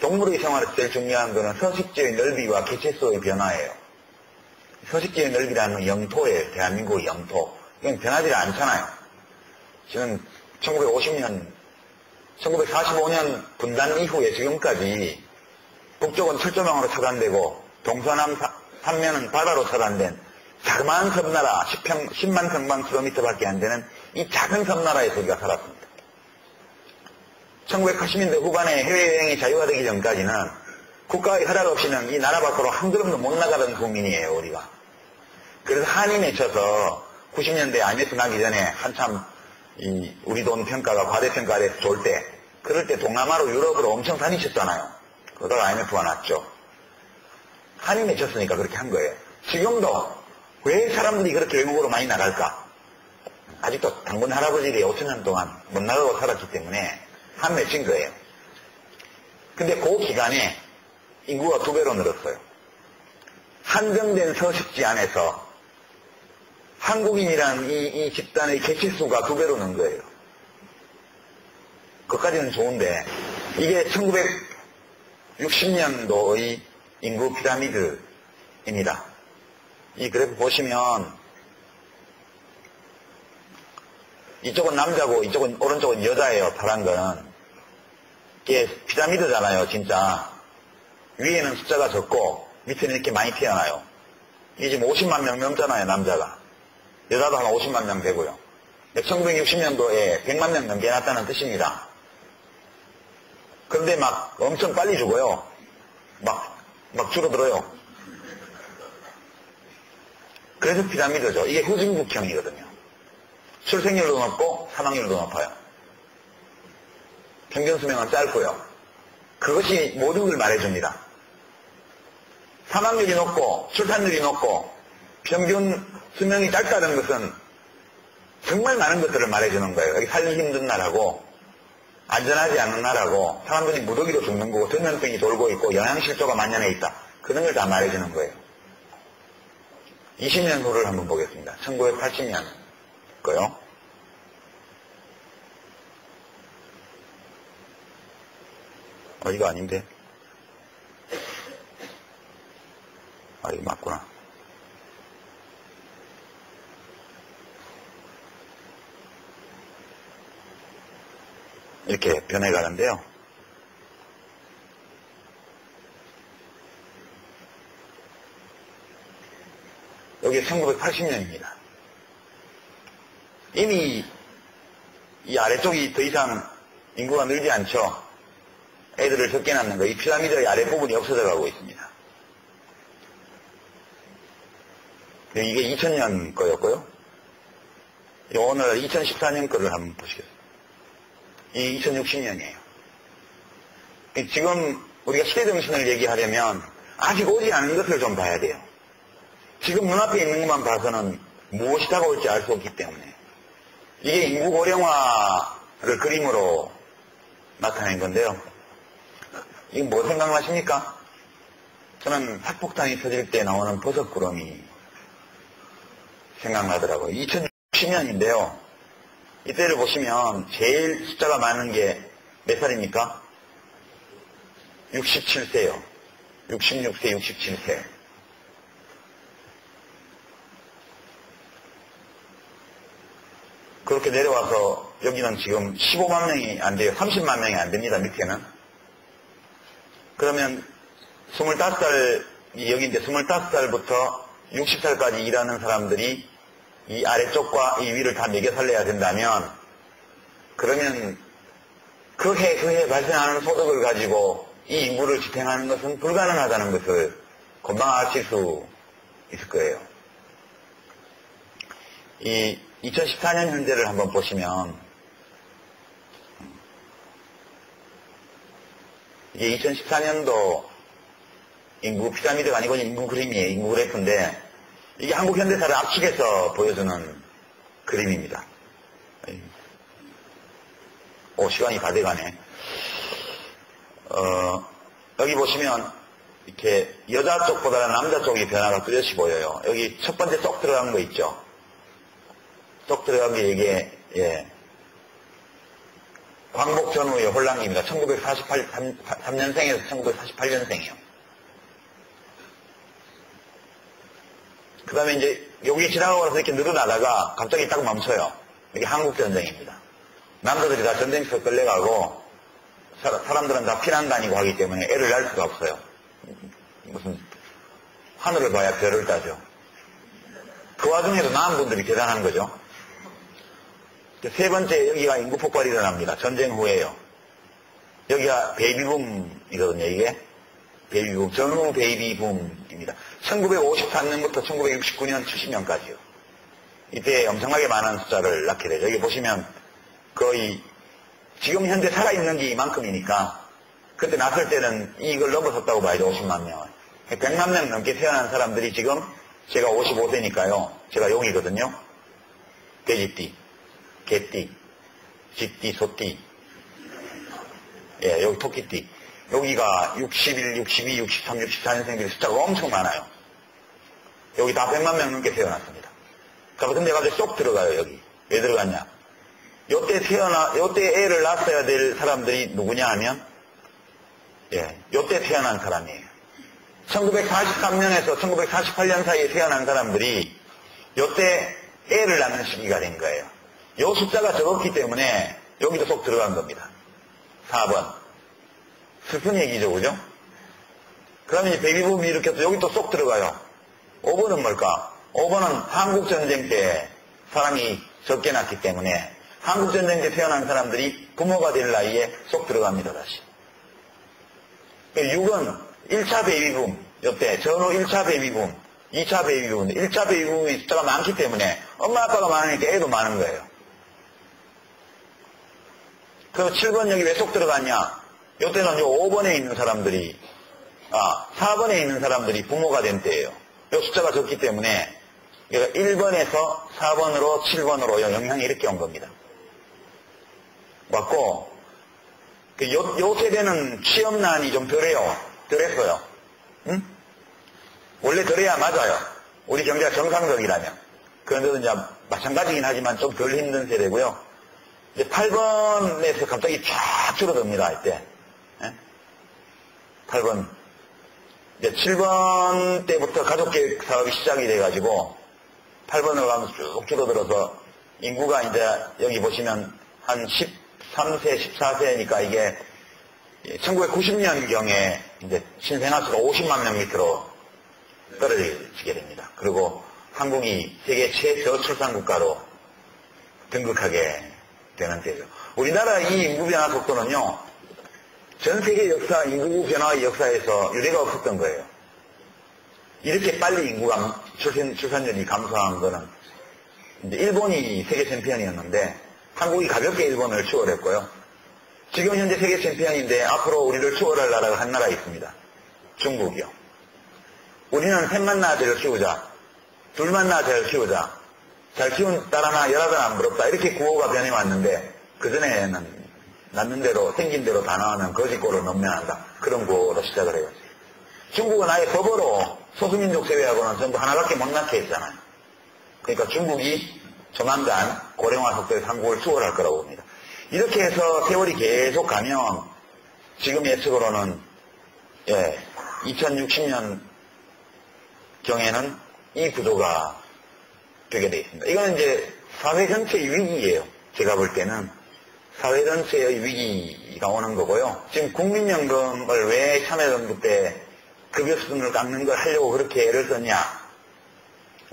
동물의 생활에서 제일 중요한 것은 서식지의 넓이와 개체수의 변화예요. 서식지의 넓이라는 영토예요. 대한민국의 영토. 이건 변하지 않잖아요. 지금 1945년 분단 이후에 지금까지 북쪽은 철조망으로 차단되고 동서남 삼면은 바다로 차단된 자그마한 섬나라 10만 평방킬로미터밖에 안 되는 이 작은 섬나라에서 우리가 살았습니다. 1980년대 후반에 해외여행이 자유화 되기 전까지는 국가의 허락 없이는 이 나라 밖으로 한 걸음도 못 나가던 국민이에요, 우리가. 그래서 한이 맺혀서 90년대 IMF 나기 전에 한참 우리 돈 평가가 과대평가돼서 좋을 때, 그럴 때 동남아로 유럽으로 엄청 다니셨잖아요. 그러다가 IMF가 났죠. 한이 맺혔으니까 그렇게 한 거예요. 지금도 왜 사람들이 그렇게 외국으로 많이 나갈까? 아직도 당군 할아버지들이 5천년 동안 못 나가고 살았기 때문에 한 맺힌 거예요. 근데 그 기간에 인구가 2배로 늘었어요. 한정된 서식지 안에서 한국인이란 이 집단의 개체수가 2배로 는 거예요. 그것까지는 좋은데 이게 1960년도의 인구 피라미드입니다. 이 그래프 보시면 이쪽은 남자고 이쪽은 오른쪽은 여자예요. 파란 거는. 이게 피라미드잖아요. 진짜 위에는 숫자가 적고 밑에는 이렇게 많이 태어나요. 이게 지금 50만 명 넘잖아요. 남자가. 여자도 한 50만 명 되고요. 1960년도에 100만 명 넘게 났다는 뜻입니다. 그런데 막 엄청 빨리 죽어요. 막 줄어들어요. 그래서 피라미드죠. 이게 후진국형이거든요. 출생률도 높고 사망률도 높아요. 평균 수명은 짧고요. 그것이 모든 걸 말해줍니다. 사망률이 높고 출산율이 높고 평균 수명이 짧다는 것은 정말 많은 것들을 말해주는 거예요. 여기 살기 힘든 나라고 안전하지 않은 나라고 사람들이 무더기로 죽는 거고 전염병이 돌고 있고 영양실조가 만연해 있다. 그런 걸 다 말해주는 거예요. 20년 후를 한번 보겠습니다. 1980년 거요. 이거 아닌데. 이거 맞구나. 이렇게 변해가는데요. 여기 1980년입니다. 이미 이 아래쪽이 더 이상 인구가 늘지 않죠. 애들을 적게 낳는 거. 이 피라미드의 아랫부분이 없어져 가고 있습니다. 이게 2000년 거였고요. 오늘 2014년 거를 한번 보시겠습니다. 이 2060년이에요. 지금 우리가 시대정신을 얘기하려면 아직 오지 않은 것을 좀 봐야 돼요. 지금 눈앞에 있는 것만 봐서는 무엇이 다가올지 알 수 없기 때문에. 이게 인구 고령화를 그림으로 나타낸 건데요. 이게 뭐 생각나십니까? 저는 핵폭탄이 터질 때 나오는 버섯구름이 생각나더라고요. 2060년인데요. 이때를 보시면 제일 숫자가 많은 게 몇 살입니까? 67세요. 66세, 67세. 그렇게 내려와서 여기는 지금 15만 명이 안 돼요. 30만 명이 안 됩니다. 밑에는. 그러면 25살, 여기인데 25살부터 60살까지 일하는 사람들이 이 아래쪽과 이 위를 다 매겨 살려야 된다면, 그러면 그 해 발생하는 소득을 가지고 이 인구를 지탱하는 것은 불가능하다는 것을 금방 아실 수 있을 거예요. 이 2014년 현재를 한번 보시면, 이게 2014년도 인구 피라미드가 아니고 인구 그림이에요. 인구 그래프인데, 이게 한국 현대사를 압축해서 보여주는 그림입니다. 시간이 다 돼가네. 여기 보시면, 이렇게 여자 쪽보다는 남자 쪽이 변화가 뚜렷이 보여요. 여기 첫 번째 쏙 들어간 거 있죠? 쏙 들어간 게 이게, 광복 전후의 혼란기입니다. 1943년생에서 1948년생이에요. 그 다음에 이제 여기 지나가고 나서 이렇게 늘어나다가 갑자기 딱 멈춰요. 이게 한국전쟁입니다. 남자들이 다 전쟁터에 끌려가고 사람들은 다 피난 다니고 하기 때문에 애를 낳을 수가 없어요. 무슨 하늘을 봐야 별을 따죠. 그 와중에도 낳은 분들이 대단한 거죠. 세 번째 여기가 인구 폭발이 일어납니다. 전쟁 후에요. 여기가 베이비붐이거든요. 이게 베이비붐, 전후 베이비붐입니다. 1953년부터 1969년, 70년까지요. 이때 엄청나게 많은 숫자를 낳게 되죠. 여기 보시면 거의 지금 현재 살아있는 게 이만큼이니까 그때 낳았을 때는 이걸 넘어섰다고 봐야죠. 50만 명. 100만 명 넘게 태어난 사람들이 지금 제가 55세니까요. 제가 용이거든요. 돼지띠, 개띠, 쥐띠, 소띠. 예, 여기 토끼띠. 여기가 61, 62, 63, 64년생들이 숫자가 엄청 많아요. 여기 다 100만 명 넘게 태어났습니다. 근데 갑자기 쏙 들어가요, 여기. 왜 들어갔냐? 요때 애를 낳았어야 될 사람들이 누구냐 하면, 요때 태어난 사람이에요. 1943년에서 1948년 사이에 태어난 사람들이 요때 애를 낳는 시기가 된 거예요. 요 숫자가 적었기 때문에 여기도 쏙 들어간 겁니다. 4번. 슬픈 얘기죠, 그죠? 그러면 이제 베이비붐이 이렇게 해서 여기 또 쏙 들어가요. 5번은 뭘까? 5번은 한국전쟁 때 사람이 적게 낳기 때문에 한국전쟁 때 태어난 사람들이 부모가 될 나이에 쏙 들어갑니다, 다시. 6은 1차 베이비붐, 요때 전후 1차 베이비붐, 2차 베이비붐, 1차 베이비붐이 숫자가 많기 때문에 엄마 아빠가 많으니까 애도 많은 거예요. 그래서 7번 여기 왜 쏙 들어갔냐? 요때는 요 5번에 있는 사람들이, 4번에 있는 사람들이 부모가 된 때예요. 요 숫자가 적기 때문에 1번에서 4번으로 7번으로 영향이 이렇게 온 겁니다. 왔고, 요 세대는 취업난이 좀 덜했어요. 응? 원래 덜해야 맞아요. 우리 경제가 정상적이라면. 그런데도 이제 마찬가지긴 하지만 좀 덜 힘든 세대고요. 이제 8번에서 갑자기 쫙 줄어듭니다, 이때. 8번. 이제 7번 때부터 가족계획 사업이 시작이 돼가지고 8번으로 가면서 쭉 줄어들어서 인구가 이제 여기 보시면 한 13세, 14세니까 이게 1990년경에 이제 신생아 수가 50만 명 밑으로 떨어지게 됩니다. 그리고 한국이 세계 최저출산 국가로 등극하게 되는 때죠. 우리나라 이 인구 변화 속도는요, 전 세계 역사, 인구 변화의 역사에서 유례가 없었던 거예요. 이렇게 빨리 인구가, 출산율이 감소한 거는, 이제 일본이 세계 챔피언이었는데, 한국이 가볍게 일본을 추월했고요. 지금 현재 세계 챔피언인데, 앞으로 우리를 추월할 나라가 한 나라 있습니다. 중국이요. 우리는 셋만 낳아서 키우자. 둘만 낳아서 키우자. 잘 키운 딸 하나, 열 하나 안 부럽다. 이렇게 구호가 변해왔는데, 그전에는 낳는 대로, 생긴 대로 다 나오면 거짓골을 넘겨난다. 그런 구호로 시작을 해요. 중국은 아예 법으로 소수민족 제외하고는 전부 하나밖에 못 낳게 했잖아요. 그러니까 중국이 조만간 고령화 속도에서 한국을 추월할 거라고 봅니다. 이렇게 해서 세월이 계속 가면 지금 예측으로는 2060년 경에는 이 구조가 되게 되어 있습니다. 이거는 이제 사회 전체의 위기예요. 제가 볼 때는 사회 전체의 위기가 오는 거고요. 지금 국민연금을 왜 참여정부 때 급여 수준을 깎는 걸 하려고 그렇게 애를 썼냐.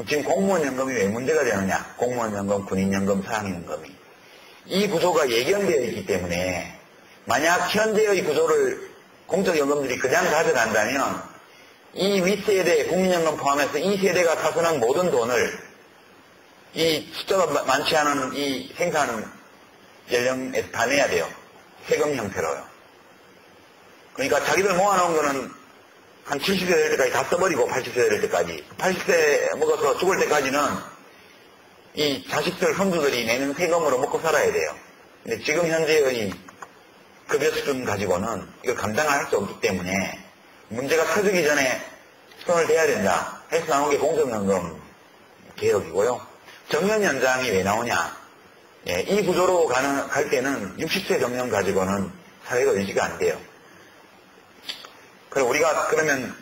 지금 공무원연금이 왜 문제가 되느냐? 공무원연금, 군인연금, 사학연금이. 이 구조가 예견되어 있기 때문에 만약 현재의 구조를 공적연금들이 그냥 가져간다면 이 윗세대, 국민연금 포함해서 이 세대가 타선한 모든 돈을 이 숫자가 많지 않은 이 생산 연령에서 다 내야 돼요. 세금 형태로요. 그러니까 자기들 모아놓은 거는 한 70세 될 때까지 다 써버리고 80세 될 때까지 80세 먹어서 죽을 때까지는 이 자식들, 손주들이 내는 세금으로 먹고 살아야 돼요. 근데 지금 현재의 급여 수준 가지고는 이걸 감당할 수 없기 때문에 문제가 터지기 전에 손을 대야 된다 해서 나온 게 공적연금 개혁이고요. 정년 연장이 왜 나오냐? 예, 이 구조로 갈 때는 60세 정년 가지고는 사회가 유지가 안 돼요. 그럼 우리가 그러면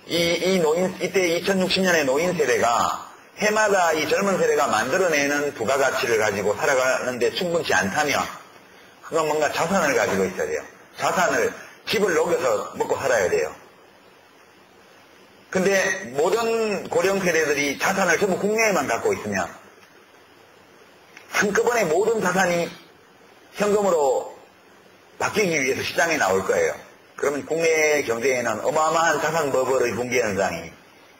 이때 2060년의 노인 세대가 해마다 이 젊은 세대가 만들어내는 부가가치를 가지고 살아가는데 충분치 않다면 그건 뭔가 자산을 가지고 있어야 돼요. 자산을, 집을 녹여서 먹고 살아야 돼요. 근데 모든 고령 세대들이 자산을 전부 국내에만 갖고 있으면 한꺼번에 모든 자산이 현금으로 바뀌기 위해서 시장에 나올 거예요. 그러면 국내 경제에는 어마어마한 자산 버블의 붕괴 현상이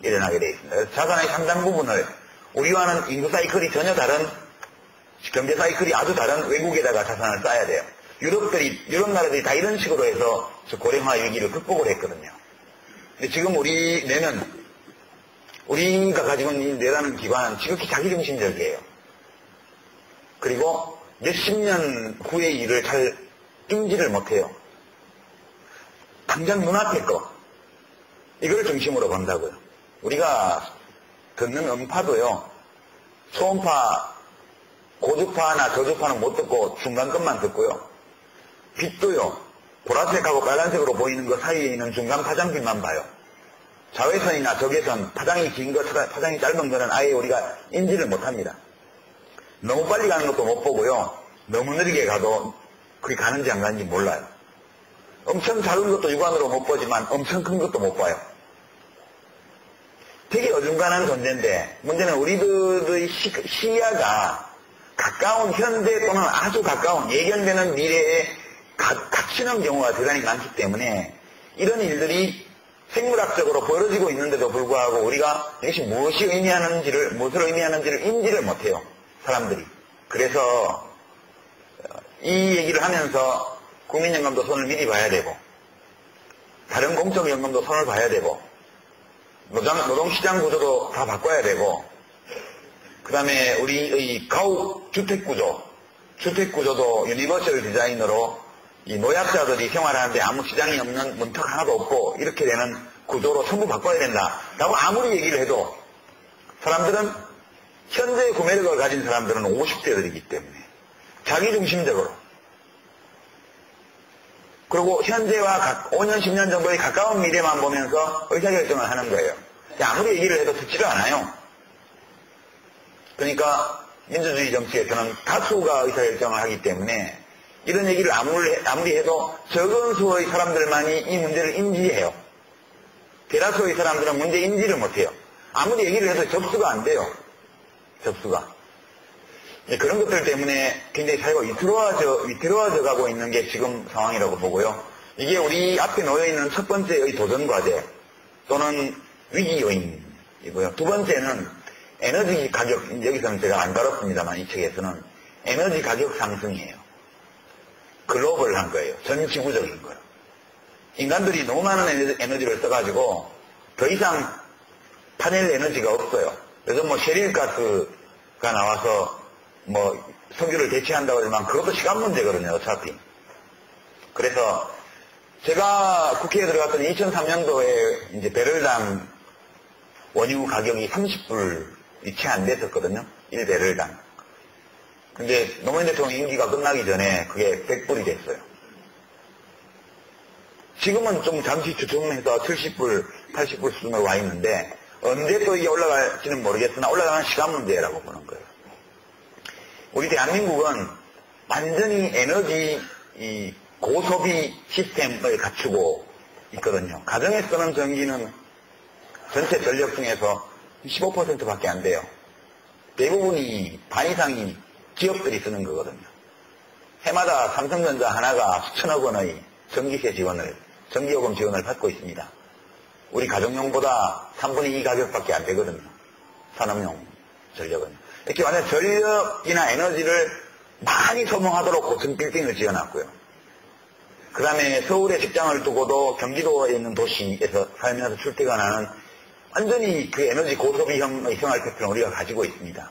일어나게 되어 있습니다. 그래서 자산의 상당 부분을 우리와는 인구 사이클이 전혀 다른, 경제 사이클이 아주 다른 외국에다가 자산을 쌓아야 돼요. 유럽 나라들이 다 이런 식으로 해서 고령화 위기를 극복을 했거든요. 근데 지금 우리가 가지고 있는 뇌라는 기관은 지극히 자기중심적이에요. 그리고 몇십 년 후의 일을 잘 인지를 못해요. 당장 눈앞에 거, 이걸 중심으로 본다고요. 우리가 듣는 음파도요, 초음파, 고주파나 저주파는 못 듣고 중간 것만 듣고요. 빛도요, 보라색하고 빨간색으로 보이는 것 사이에 있는 중간 파장빛만 봐요. 자외선이나 적외선, 파장이 긴 것, 파장이 짧은 거는 아예 우리가 인지를 못합니다. 너무 빨리 가는 것도 못 보고요. 너무 느리게 가도 그게 가는지 안 가는지 몰라요. 엄청 작은 것도 육안으로 못 보지만 엄청 큰 것도 못 봐요. 되게 어중간한 존재인데 문제는 우리들의 시야가 가까운 현대 또는 아주 가까운 예견되는 미래에 갇히는 경우가 대단히 많기 때문에 이런 일들이 생물학적으로 벌어지고 있는데도 불구하고 우리가 이것이 무엇을 의미하는지를 인지를 못해요. 사람들이. 그래서 이 얘기를 하면서 국민연금도 손을 미리 봐야 되고 다른 공적연금도 손을 봐야 되고 노동시장 구조도 다 바꿔야 되고 그 다음에 우리의 가옥 주택구조도 유니버셜 디자인으로 이 노약자들이 생활하는데 아무 시장이 없는 문턱 하나도 없고 이렇게 되는 구조로 전부 바꿔야 된다라고 아무리 얘기를 해도 사람들은 현재 구매력을 가진 사람들은 50대들이기 때문에 자기중심적으로 그리고 현재와 5년, 10년 정도의 가까운 미래만 보면서 의사결정을 하는 거예요. 아무리 얘기를 해도 듣지를 않아요. 그러니까 민주주의 정치에서는 다수가 의사결정을 하기 때문에 이런 얘기를 아무리 해도 적은 수의 사람들만이 이 문제를 인지해요. 대다수의 사람들은 문제 인지를 못해요. 아무리 얘기를 해도 접수가 안 돼요. 접수가. 그런 것들 때문에 굉장히 사회가 위태로워져 가고 있는 게 지금 상황이라고 보고요. 이게 우리 앞에 놓여있는 첫 번째의 도전 과제 또는 위기 요인이고요. 두 번째는 에너지 가격, 여기서는 제가 안 다뤘습니다만 이 책에서는 에너지 가격 상승이에요. 글로벌한 거예요. 전 지구적인 거예요. 인간들이 너무 많은 에너지를 써가지고 더 이상 파넬 에너지가 없어요. 그래서 셰릴가스가 나와서 석유를 대체한다고 하지만 그것도 시간 문제거든요, 어차피. 그래서 제가 국회에 들어갔더니 2003년도에 이제 배럴당 원유 가격이 30불이 채 안 됐었거든요. 1배럴당. 근데 노무현 대통령 임기가 끝나기 전에 그게 100불이 됐어요. 지금은 좀 잠시 주춤해서 70불, 80불 수준으로 와 있는데 언제 또 이게 올라갈지는 모르겠으나 올라가는 시간 문제라고 보는 거예요. 우리 대한민국은 완전히 에너지 고소비 시스템을 갖추고 있거든요. 가정에 쓰는 전기는 전체 전력 중에서 15%밖에 안 돼요. 대부분이 반 이상이 기업들이 쓰는 거거든요. 해마다 삼성전자 하나가 수천억 원의 전기세 지원을, 전기요금 지원을 받고 있습니다. 우리 가정용보다 3분의 2 가격밖에 안 되거든요. 산업용 전력은. 이렇게 완전 전력이나 에너지를 많이 소모하도록 고층 빌딩을 지어놨고요. 그 다음에 서울에 직장을 두고도 경기도에 있는 도시에서 살면서 출퇴근하는 완전히 그 에너지 고소비형의 생활 패턴을 우리가 가지고 있습니다.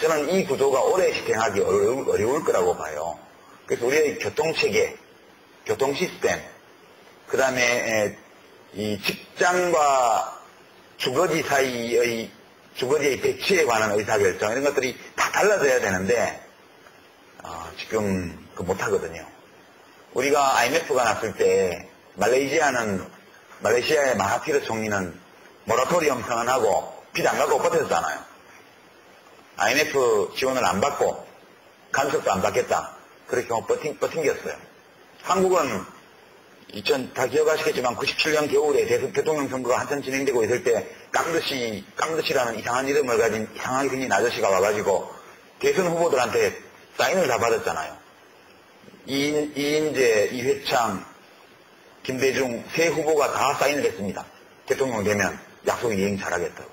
저는 이 구조가 오래 실행하기 어려울 거라고 봐요. 그래서 우리의 교통체계, 교통 시스템, 그 다음에 이 직장과 주거지 사이의 주거지의 배치에 관한 의사결정 이런 것들이 다 달라져야 되는데 지금 못하거든요. 우리가 IMF가 났을 때 말레이시아의 마하티르 총리는 모라토리엄 선언하고 빚 안 갖고 버텼잖아요. IMF 지원을 안 받고 간섭도 안 받겠다. 그렇게 버틴겼어요. 한국은 다 기억하시겠지만 97년 겨울에 대통령 선거가 한참 진행되고 있을 때 깡드시라는 이상한 이름을 가진 이상하게 생긴 아저씨가 와가지고 대선 후보들한테 사인을 다 받았잖아요. 이인재, 이회창, 김대중 세 후보가 다 사인을 했습니다. 대통령 되면 약속 이행 잘하겠다고.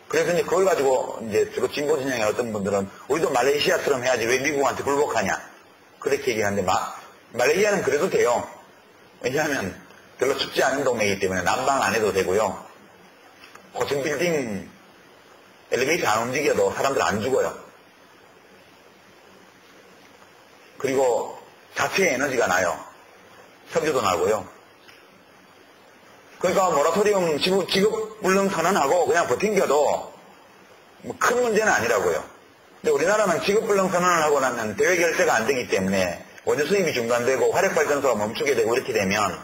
그래서 이제 그걸 가지고 이제 진보 진영의 어떤 분들은 우리도 말레이시아처럼 해야지 왜 미국한테 굴복하냐 그렇게 얘기하는데 말레이시아는 그래도 돼요. 왜냐하면 별로 춥지 않은 동네이기 때문에 난방 안 해도 되고요. 고층 빌딩 엘리베이터 안 움직여도 사람들 안 죽어요. 그리고 자체 에너지가 나요. 석유도 나고요. 그러니까 모라토리움 지급불능 선언하고 그냥 버틴겨도 큰 문제는 아니라고요. 근데 우리나라는 지급불능 선언을 하고 나면 대외 결제가 안 되기 때문에 원유 수입이 중단되고 화력발전소가 멈추게 되고 이렇게 되면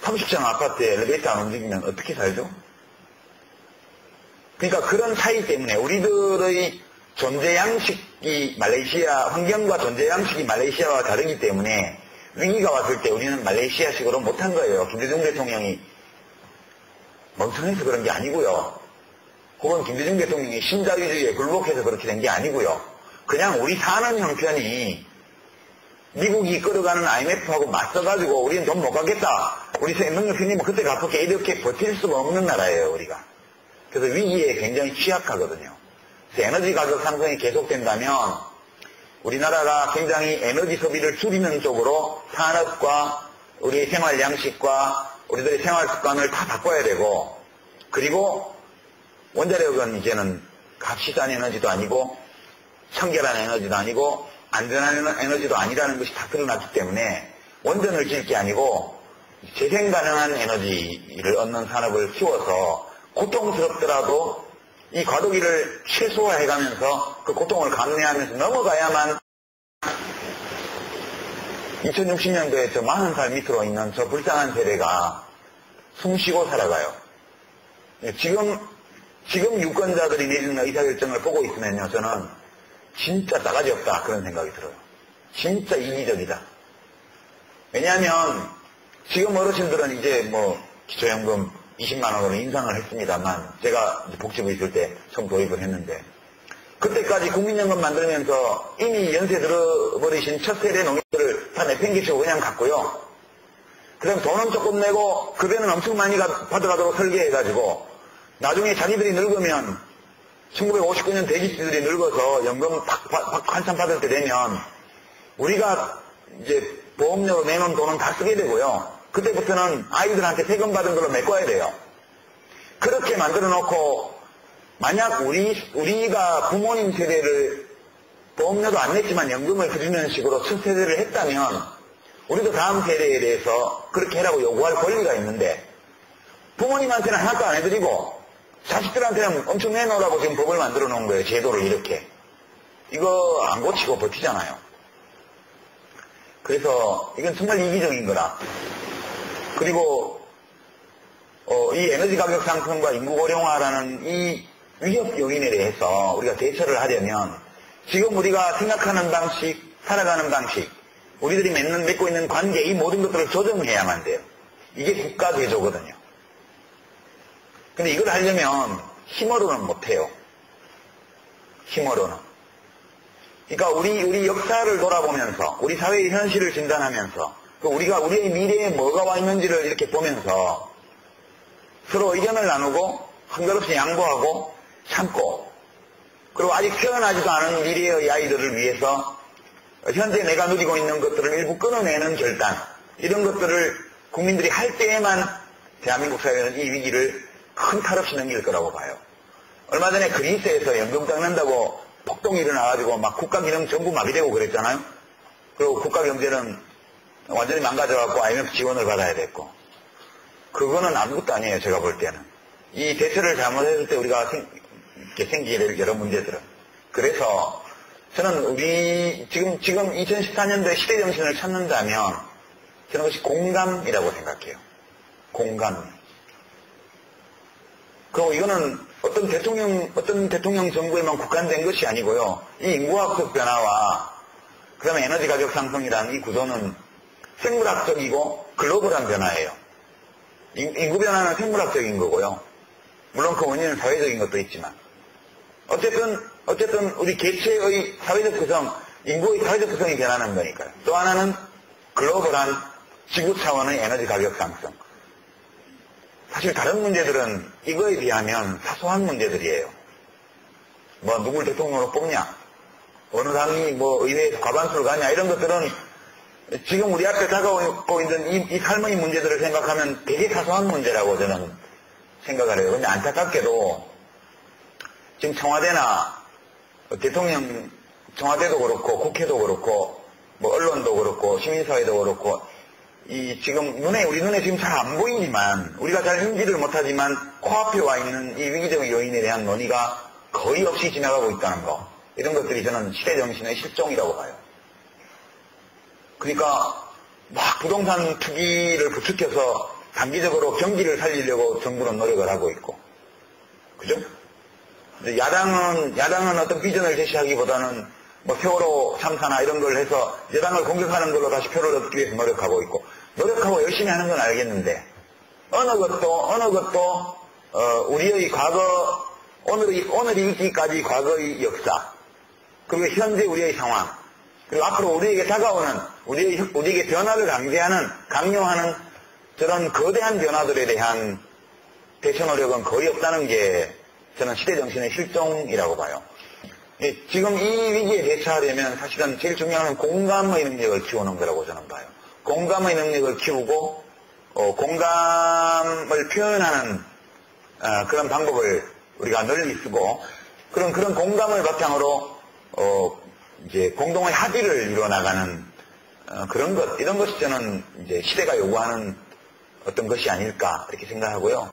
30층 아파트에 엘리베이터 안 움직이면 어떻게 살죠? 그러니까 그런 차이 때문에 우리들의 존재 양식이 환경과 존재 양식이 말레이시아와 다르기 때문에 위기가 왔을 때 우리는 말레이시아식으로 못한 거예요. 김대중 대통령이 멍청해서 그런 게 아니고요. 혹은 김대중 대통령이 신자유주의에 굴복해서 그렇게 된 게 아니고요. 그냥 우리 사는 형편이 미국이 끌어가는 IMF하고 맞서가지고 우리는 돈 못 가겠다. 우리 능력 생기면 그때 갚을게 이렇게 버틸 수가 없는 나라예요, 우리가. 그래서 위기에 굉장히 취약하거든요. 그래서 에너지 가격 상승이 계속된다면 우리나라가 굉장히 에너지 소비를 줄이는 쪽으로 산업과 우리의 생활 양식과 우리들의 생활 습관을 다 바꿔야 되고, 그리고 원자력은 이제는 값이 싼 에너지도 아니고 청결한 에너지도 아니고 안전한 에너지도 아니라는 것이 다 드러났기 때문에 원전을 지을 게 아니고 재생 가능한 에너지를 얻는 산업을 키워서 고통스럽더라도 이 과도기를 최소화해가면서 그 고통을 감내하면서 넘어가야만 2060년도에 저 40살 밑으로 있는 저 불쌍한 세대가 숨쉬고 살아가요. 지금 유권자들이 내리는 의사결정을 보고 있으면요, 저는 진짜 싸가지 없다 그런 생각이 들어요. 진짜 이기적이다. 왜냐하면 지금 어르신들은 이제 기초연금 20만 원으로 인상을 했습니다만 제가 복지부 있을 때 처음 도입을 했는데 그때까지 국민연금 만들면서 이미 연세 들어버리신 첫 세대 농민들을 다 내팽개치고 그냥 갔고요. 그다음 돈은 조금 내고 급여는 엄청 많이 받아가도록 설계해가지고 나중에 자기들이 늙으면 1959년 대기씨들이 늙어서 연금 한참 받을 때 되면 우리가 이제 보험료로 내놓은 돈은 다 쓰게 되고요. 그때부터는 아이들한테 세금 받은 걸로 메꿔야 돼요. 그렇게 만들어 놓고 만약 우리가 부모님 세대를 보험료도 안 냈지만 연금을 드리는 식으로 첫 세대를 했다면 우리도 다음 세대에 대해서 그렇게 해라고 요구할 권리가 있는데 부모님한테는 하나도 안 해드리고 자식들한테는 엄청 내놓으라고 지금 법을 만들어 놓은 거예요. 제도를 이렇게. 이거 안 고치고 버티잖아요. 그래서 이건 정말 이기적인 거라. 그리고 이 에너지 가격 상승과 인구 고령화라는 이 위협 요인에 대해서 우리가 대처를 하려면 지금 우리가 생각하는 방식, 살아가는 방식, 우리들이 맺고 있는 관계 이 모든 것들을 조정해야만 돼요. 이게 국가 대조거든요. 근데 이걸 하려면 힘으로는 못해요. 힘으로는. 그러니까 우리 역사를 돌아보면서, 우리 사회의 현실을 진단하면서, 또 우리의 미래에 뭐가 와 있는지를 이렇게 보면서 서로 의견을 나누고 한결없이 양보하고 참고, 그리고 아직 태어나지도 않은 미래의 아이들을 위해서 현재 내가 누리고 있는 것들을 일부 끊어내는 결단, 이런 것들을 국민들이 할 때에만 대한민국 사회는 이 위기를 큰 탈 없이 넘길 거라고 봐요. 얼마 전에 그리스에서 연금 깎는다고 폭동이 일어나가지고 막 국가 기능 전부 마비되고 그랬잖아요. 그리고 국가 경제는 완전히 망가져갖고 IMF 지원을 받아야 됐고. 그거는 아무것도 아니에요, 제가 볼 때는. 이 대처를 잘못했을 때 우리가 생기게 될 여러 문제들은. 그래서 저는 지금 2014년도에 시대 정신을 찾는다면 저는 그것이 공감이라고 생각해요. 공감. 그리고 이거는 어떤 대통령 정부에만 국한된 것이 아니고요. 이 인구학적 변화와 그 다음에 에너지 가격 상승이라는 이 구조는 생물학적이고 글로벌한 변화예요. 인구 변화는 생물학적인 거고요. 물론 그 원인은 사회적인 것도 있지만. 어쨌든 우리 개체의 사회적 구성, 인구의 사회적 구성이 변하는 거니까요. 또 하나는 글로벌한 지구 차원의 에너지 가격 상승. 사실 다른 문제들은 이거에 비하면 사소한 문제들이에요. 뭐 누굴 대통령으로 뽑냐, 어느 당이 뭐 의회에서 과반수를 가냐, 이런 것들은 지금 우리 앞에 다가오고 있는 이 삶의 문제들을 생각하면 되게 사소한 문제라고 저는 생각을 해요. 근데 안타깝게도 지금 청와대나 청와대도 그렇고 국회도 그렇고 뭐 언론도 그렇고 시민사회도 그렇고 우리 눈에 지금 잘 안 보이지만, 우리가 잘 인지를 못하지만, 코앞에 와 있는 이 위기적 요인에 대한 논의가 거의 없이 지나가고 있다는 거. 이런 것들이 저는 시대정신의 실종이라고 봐요. 그러니까, 막 부동산 투기를 부추겨서 단기적으로 경기를 살리려고 정부는 노력을 하고 있고. 그죠? 야당은 어떤 비전을 제시하기보다는 뭐 세월호 참사나 이런 걸 해서 여당을 공격하는 걸로 다시 표를 얻기 위해서 노력하고 있고, 노력하고 열심히 하는 건 알겠는데 어느 것도 우리의 과거, 오늘이 있기까지 과거의 역사, 그리고 현재 우리의 상황, 그리고 앞으로 우리에게 다가오는 우리에게 변화를 강요하는 저런 거대한 변화들에 대한 대처 노력은 거의 없다는 게 저는 시대정신의 실종이라고 봐요. 지금 이 위기에 대처하려면 사실은 제일 중요한 건 공감의 능력을 키우는 거라고 저는 봐요. 공감의 능력을 키우고 공감을 표현하는 그런 방법을 우리가 널리 쓰고, 그런 공감을 바탕으로 이제 공동의 합의를 이루어나가는 그런 것, 이런 것이 저는 이제 시대가 요구하는 어떤 것이 아닐까 이렇게 생각하고요.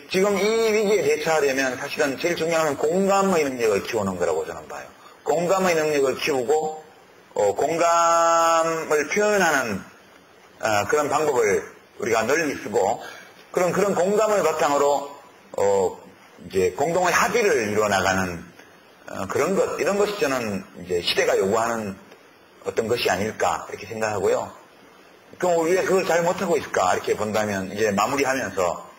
지금 이 위기에 대처하려면 사실은 제일 중요한 건 공감의 능력을 키우는 거라고 저는 봐요. 공감의 능력을 키우고 공감을 표현하는 그런 방법을 우리가 널리 쓰고, 그런 공감을 바탕으로 이제 공동의 합의를 이루어나가는 그런 것, 이런 것이 저는 이제 시대가 요구하는 어떤 것이 아닐까 이렇게 생각하고요. 그럼 우리가 그걸 잘 못하고 있을까 이렇게 본다면, 이제 마무리하면서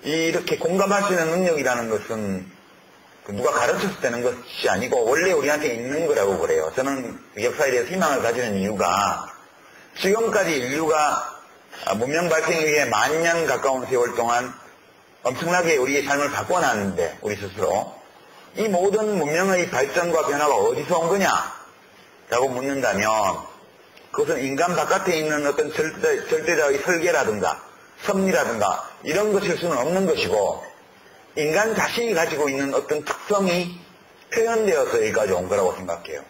이렇게 공감할 수 있는 능력이라는 것은 누가 가르쳐서 되는 것이 아니고 원래 우리한테 있는 거라고 그래요. 저는 역사에 대해서 희망을 가지는 이유가, 지금까지 인류가 문명 발생에 의해 10,000년 가까운 세월 동안 엄청나게 우리의 삶을 바꿔놨는데, 우리 스스로 이 모든 문명의 발전과 변화가 어디서 온 거냐라고 묻는다면, 그것은 인간 바깥에 있는 어떤 절대자의 설계라든가 섭리라든가 이런 것일 수는 없는 것이고, 인간 자신이 가지고 있는 어떤 특성이 표현되어서 여기까지 온 거라고 생각해요.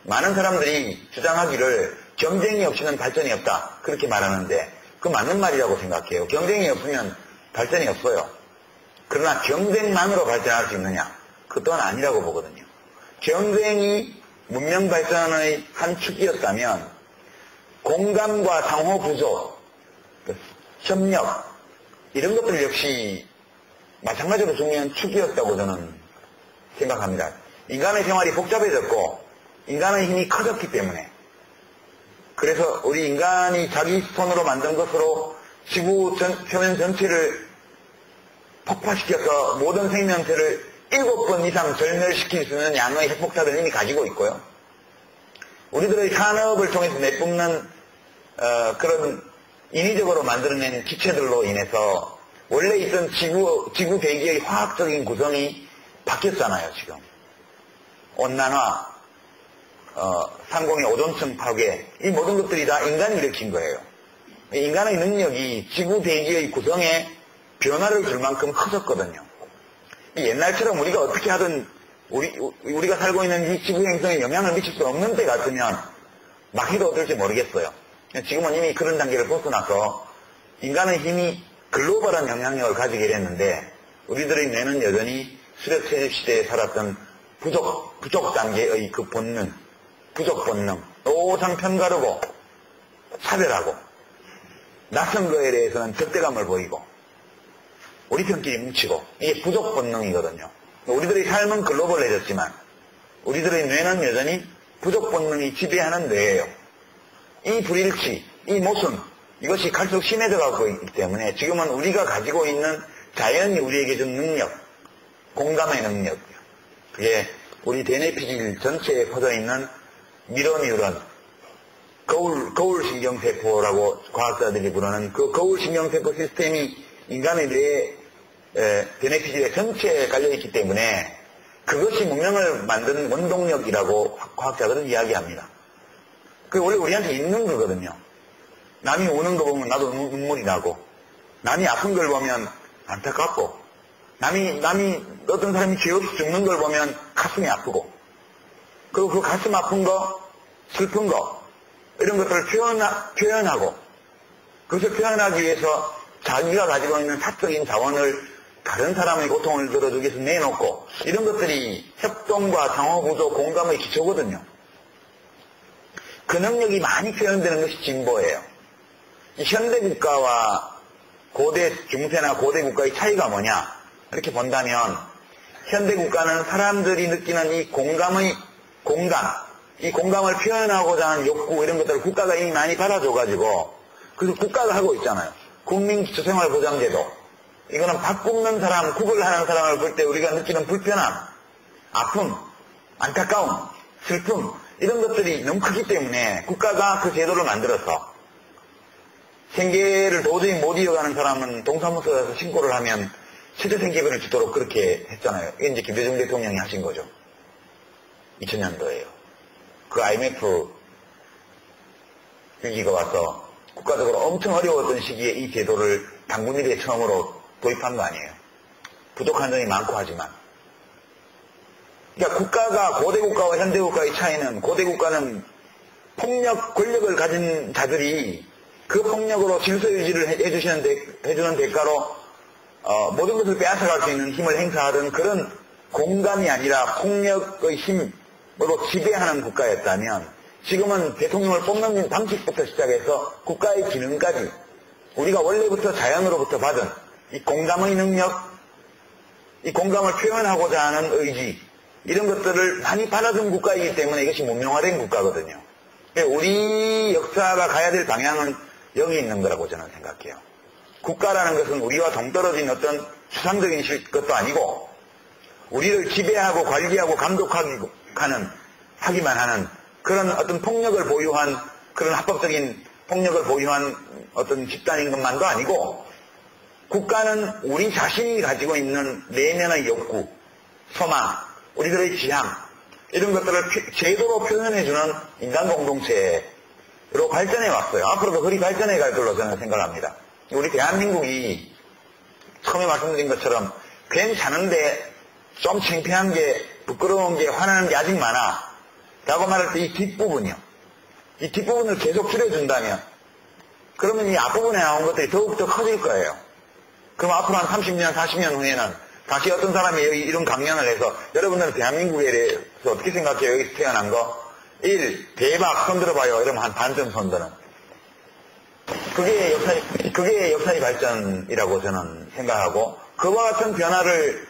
많은 사람들이 주장하기를 경쟁이 없이는 발전이 없다 그렇게 말하는데, 그 맞는 말이라고 생각해요. 경쟁이 없으면 발전이 없어요. 그러나 경쟁만으로 발전할 수 있느냐, 그 또한 아니라고 보거든요. 경쟁이 문명 발전의 한 축이었다면 공감과 상호 구조, 협력, 이런 것들 역시 마찬가지로 중요한 축이었다고 저는 생각합니다. 인간의 생활이 복잡해졌고 인간의 힘이 커졌기 때문에, 그래서 우리 인간이 자기 손으로 만든 것으로 지구 표면 전체를 폭파시켜서 모든 생명체를 7번 이상 절멸시킬 수 있는 양의 핵폭탄을 이미 가지고 있고요. 우리들의 산업을 통해서 내뿜는 그런 인위적으로 만들어낸 기체들로 인해서 원래 있던 지구 대기의 화학적인 구성이 바뀌었잖아요, 지금. 온난화, 상공의 오존층 파괴, 이 모든 것들이 다 인간이 일으킨 거예요. 인간의 능력이 지구 대기의 구성에 변화를 줄 만큼 커졌거든요. 옛날처럼 우리가 어떻게 하든 우리가 살고 있는 이 지구 행성에 영향을 미칠 수 없는 때 같으면 막 해도 어떨지 모르겠어요. 지금은 이미 그런 단계를 벗어나서 인간의 힘이 글로벌한 영향력을 가지게 됐는데 우리들의 뇌는 여전히 수렵 시대에 살았던 부족 단계의 그 본능, 부족 본능, 오상 편가르고 차별하고 낯선 거에 대해서는 적대감을 보이고 우리 편끼리 뭉치고 이게 부족 본능이거든요. 우리들의 삶은 글로벌해졌지만 우리들의 뇌는 여전히 부족 본능이 지배하는 뇌예요. 이 불일치, 이 모순, 이것이 갈수록 심해져 가고 있기 때문에 지금은 우리가 가지고 있는 자연이 우리에게 준 능력, 공감의 능력, 그게 우리 대뇌피질 전체에 퍼져 있는 미러뉴런, 거울신경세포라고 과학자들이 부르는 그 거울신경세포 시스템이 인간의 뇌에 대뇌피질의 전체에 깔려있기 때문에 그것이 문명을 만든 원동력이라고 과학자들은 이야기합니다. 그게 원래 우리한테 있는 거거든요. 남이 우는 거 보면 나도 눈물이 나고, 남이 아픈 걸 보면 안타깝고, 남이 어떤 사람이 죄 없이 죽는 걸 보면 가슴이 아프고, 그리고 그 가슴 아픈 거, 슬픈 거, 이런 것들을 표현하고, 그것을 표현하기 위해서 자기가 가지고 있는 사적인 자원을 다른 사람의 고통을 들어주기 위해서 내놓고, 이런 것들이 협동과 상호구조, 공감의 기초거든요. 그 능력이 많이 표현되는 것이 진보예요. 현대국가와 고대 중세나 고대 국가의 차이가 뭐냐 이렇게 본다면 현대국가는 사람들이 느끼는 이 공감을 표현하고자 하는 욕구 이런 것들을 국가가 이미 많이 받아줘가지고 그래서 국가가 하고 있잖아요. 국민기초생활보장제도. 이거는 밥 굽는 사람, 국을 하는 사람을 볼 때 우리가 느끼는 불편함, 아픔, 안타까움, 슬픔 이런 것들이 너무 크기 때문에 국가가 그 제도를 만들어서 생계를 도저히 못 이어가는 사람은 동사무소에서 신고를 하면 최저생계비를 주도록 그렇게 했잖아요. 이게 이제 김대중 대통령이 하신 거죠. 2000년도에요. 그 IMF 위기가 와서 국가적으로 엄청 어려웠던 시기에 이 제도를 당군 이래 처음으로 도입한 거 아니에요. 부족한 점이 많고 하지만. 그러니까 국가가 고대국가와 현대국가의 차이는 고대국가는 폭력, 권력을 가진 자들이 그 폭력으로 질서 유지를 해주는 대가로 모든 것을 빼앗아갈 수 있는 힘을 행사하던 그런 공감이 아니라 폭력의 힘으로 지배하는 국가였다면 지금은 대통령을 뽑는 방식부터 시작해서 국가의 기능까지 우리가 원래부터 자연으로부터 받은 이 공감의 능력, 이 공감을 표현하고자 하는 의지 이런 것들을 많이 받아준 국가이기 때문에 이것이 문명화된 국가거든요. 우리 역사가 가야 될 방향은 여기 있는 거라고 저는 생각해요. 국가라는 것은 우리와 동떨어진 어떤 추상적인 것도 아니고 우리를 지배하고 관리하고 감독하기만 하는 그런 어떤 폭력을 보유한 그런 합법적인 폭력을 보유한 어떤 집단인 것만도 아니고 국가는 우리 자신이 가지고 있는 내면의 욕구, 소망, 우리들의 지향 이런 것들을 제도로 표현해주는 인간 공동체로 발전해 왔어요. 앞으로도 그리 발전해 갈 걸로 저는 생각합니다. 우리 대한민국이 처음에 말씀드린 것처럼 괜찮은데 좀 창피한 게 부끄러운 게 화나는 게 아직 많아 라고 말할 때 이 뒷부분이요. 이 뒷부분을 계속 줄여준다면 그러면 이 앞부분에 나온 것들이 더욱더 커질 거예요. 그럼 앞으로 한 30년, 40년 후에는 다시 어떤 사람이 여기 이런 강연을 해서 여러분들은 대한민국에 대해서 어떻게 생각해요? 여기서 태어난 거? 1. 대박 손들어봐요. 이러면 한 반쯤 손드는. 그게 역사의 발전이라고 저는 생각하고 그와 같은 변화를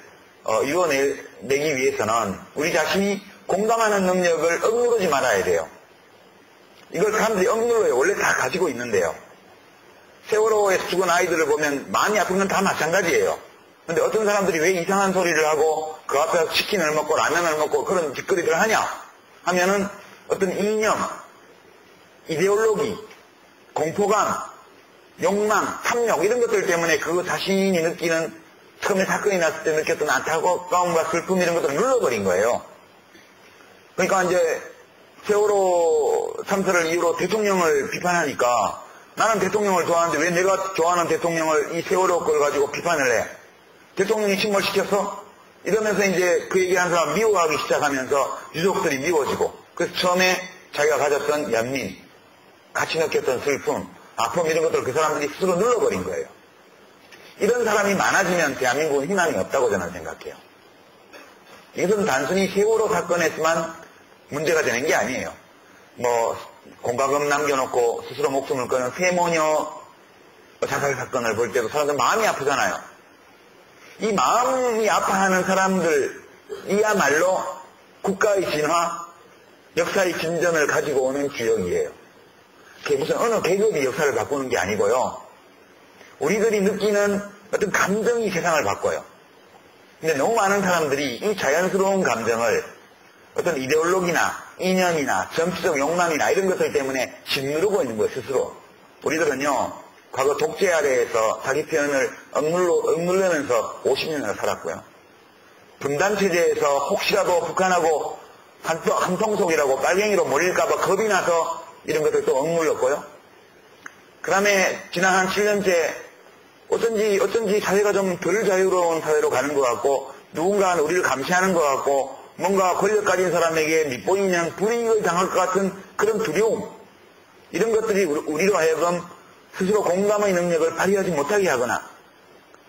이뤄내기 위해서는 우리 자신이 공감하는 능력을 억누르지 말아야 돼요. 이걸 사람들이 억눌러요. 원래 다 가지고 있는데요. 세월호에서 죽은 아이들을 보면 많이 아픈 건 다 마찬가지예요. 근데 어떤 사람들이 왜 이상한 소리를 하고 그 앞에서 치킨을 먹고 라면을 먹고 그런 짓거리들을 하냐 하면은 어떤 이념, 이데올로기, 공포감, 욕망, 탐욕 이런 것들 때문에 그 자신이 느끼는 처음에 사건이 났을 때 느꼈던 안타까움과 슬픔 이런 것들을 눌러버린 거예요. 그러니까 이제 세월호 참사를 이유로 대통령을 비판하니까 나는 대통령을 좋아하는데 왜 내가 좋아하는 대통령을 이 세월호 걸 가지고 비판을 해? 대통령이 침몰시켰어? 이러면서 이제 그 얘기하는 사람 미워하기 시작하면서 유족들이 미워지고 그래서 처음에 자기가 가졌던 연민, 같이 느꼈던 슬픔, 아픔 이런 것들을 그 사람들이 스스로 눌러버린 거예요. 이런 사람이 많아지면 대한민국은 희망이 없다고 저는 생각해요. 이것은 단순히 세월호 사건에서만 문제가 되는 게 아니에요. 뭐 공과금 남겨놓고 스스로 목숨을 끊은 세모녀 자살 사건을 볼 때도 사람들 마음이 아프잖아요. 이 마음이 아파하는 사람들이야말로 국가의 진화, 역사의 진전을 가지고 오는 주역이에요. 그게 무슨 어느 계급이 역사를 바꾸는 게 아니고요. 우리들이 느끼는 어떤 감정이 세상을 바꿔요. 근데 너무 많은 사람들이 이 자연스러운 감정을 어떤 이데올로기나 이념이나 정치적 욕망이나 이런 것들 때문에 짓누르고 있는 거예요, 스스로. 우리들은요, 과거 독재 아래에서 자기 표현을 억누르면서 50년을 살았고요. 분단체제에서 혹시라도 북한하고 한통속이라고 빨갱이로 몰릴까봐 겁이 나서 이런 것들 또 억눌렀고요. 그 다음에 지난 한 7년째 어쩐지 사회가 좀 덜 자유로운 사회로 가는 것 같고 누군가는 우리를 감시하는 것 같고 뭔가 권력 가진 사람에게 밑보이면 불이익을 당할 것 같은 그런 두려움 이런 것들이 우리로 하여금 스스로 공감의 능력을 발휘하지 못하게 하거나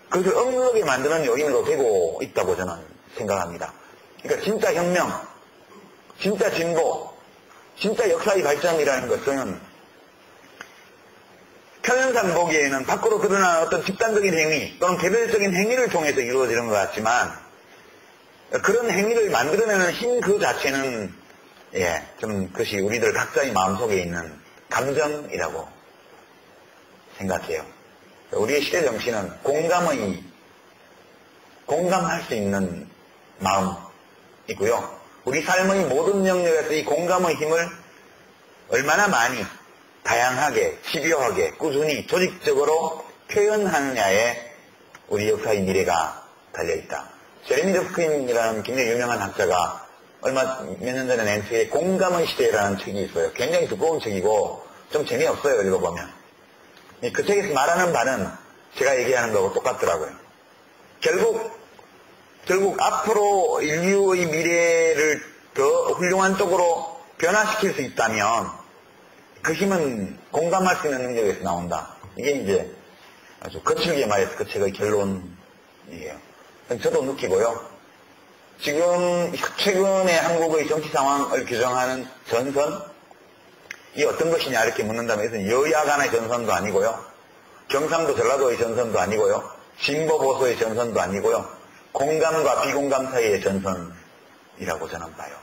그것을 억누르게 만드는 요인으로 되고 있다고 저는 생각합니다. 그러니까 진짜 혁명, 진짜 진보, 진짜 역사의 발전이라는 것은 표면상 보기에는 밖으로 드러나는 어떤 집단적인 행위 또는 개별적인 행위를 통해서 이루어지는 것 같지만 그런 행위를 만들어내는 힘 그 자체는 좀 그것이 우리들 각자의 마음속에 있는 감정이라고 생각해요. 우리의 시대 정신은 공감할 수 있는 마음이고요. 우리 삶의 모든 영역에서 이 공감의 힘을 얼마나 많이 다양하게, 집요하게, 꾸준히, 조직적으로 표현하느냐에 우리 역사의 미래가 달려있다. 제레미 르프킨이라는 굉장히 유명한 학자가 몇 년 전에 낸 책에 공감의 시대라는 책이 있어요. 굉장히 두꺼운 책이고 좀 재미없어요, 읽어보면. 그 책에서 말하는 바는 제가 얘기하는 거하고 똑같더라고요. 결국 앞으로 인류의 미래를 더 훌륭한 쪽으로 변화시킬 수 있다면 그 힘은 공감할 수 있는 능력에서 나온다. 이게 이제 아주 거칠게 말해서 그 책의 결론이에요. 저도 느끼고요. 지금 최근에 한국의 정치 상황을 규정하는 전선, 이 어떤 것이냐 이렇게 문다면 이것은 여야 간의 전선도 아니고요. 경상도 전라도의 전선도 아니고요. 진보 보수의 전선도 아니고요. 공감과 비공감 사이의 전선이라고 저는 봐요.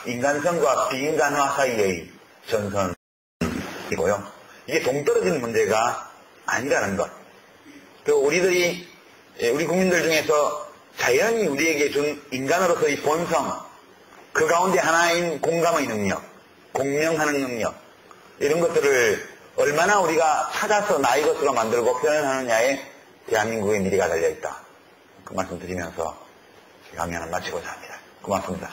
인간성과 비인간화 사이의 전선이고요. 이게 동떨어지는 문제가 아니라는 것. 그리고 우리 국민들 중에서 자연이 우리에게 준 인간으로서의 본성, 그 가운데 하나인 공감의 능력, 공명하는 능력, 이런 것들을 얼마나 우리가 찾아서 나의 것으로 만들고 표현하느냐에 대한민국의 미래가 달려있다. 그 말씀 드리면서 강연을 마치고자 합니다. 고맙습니다.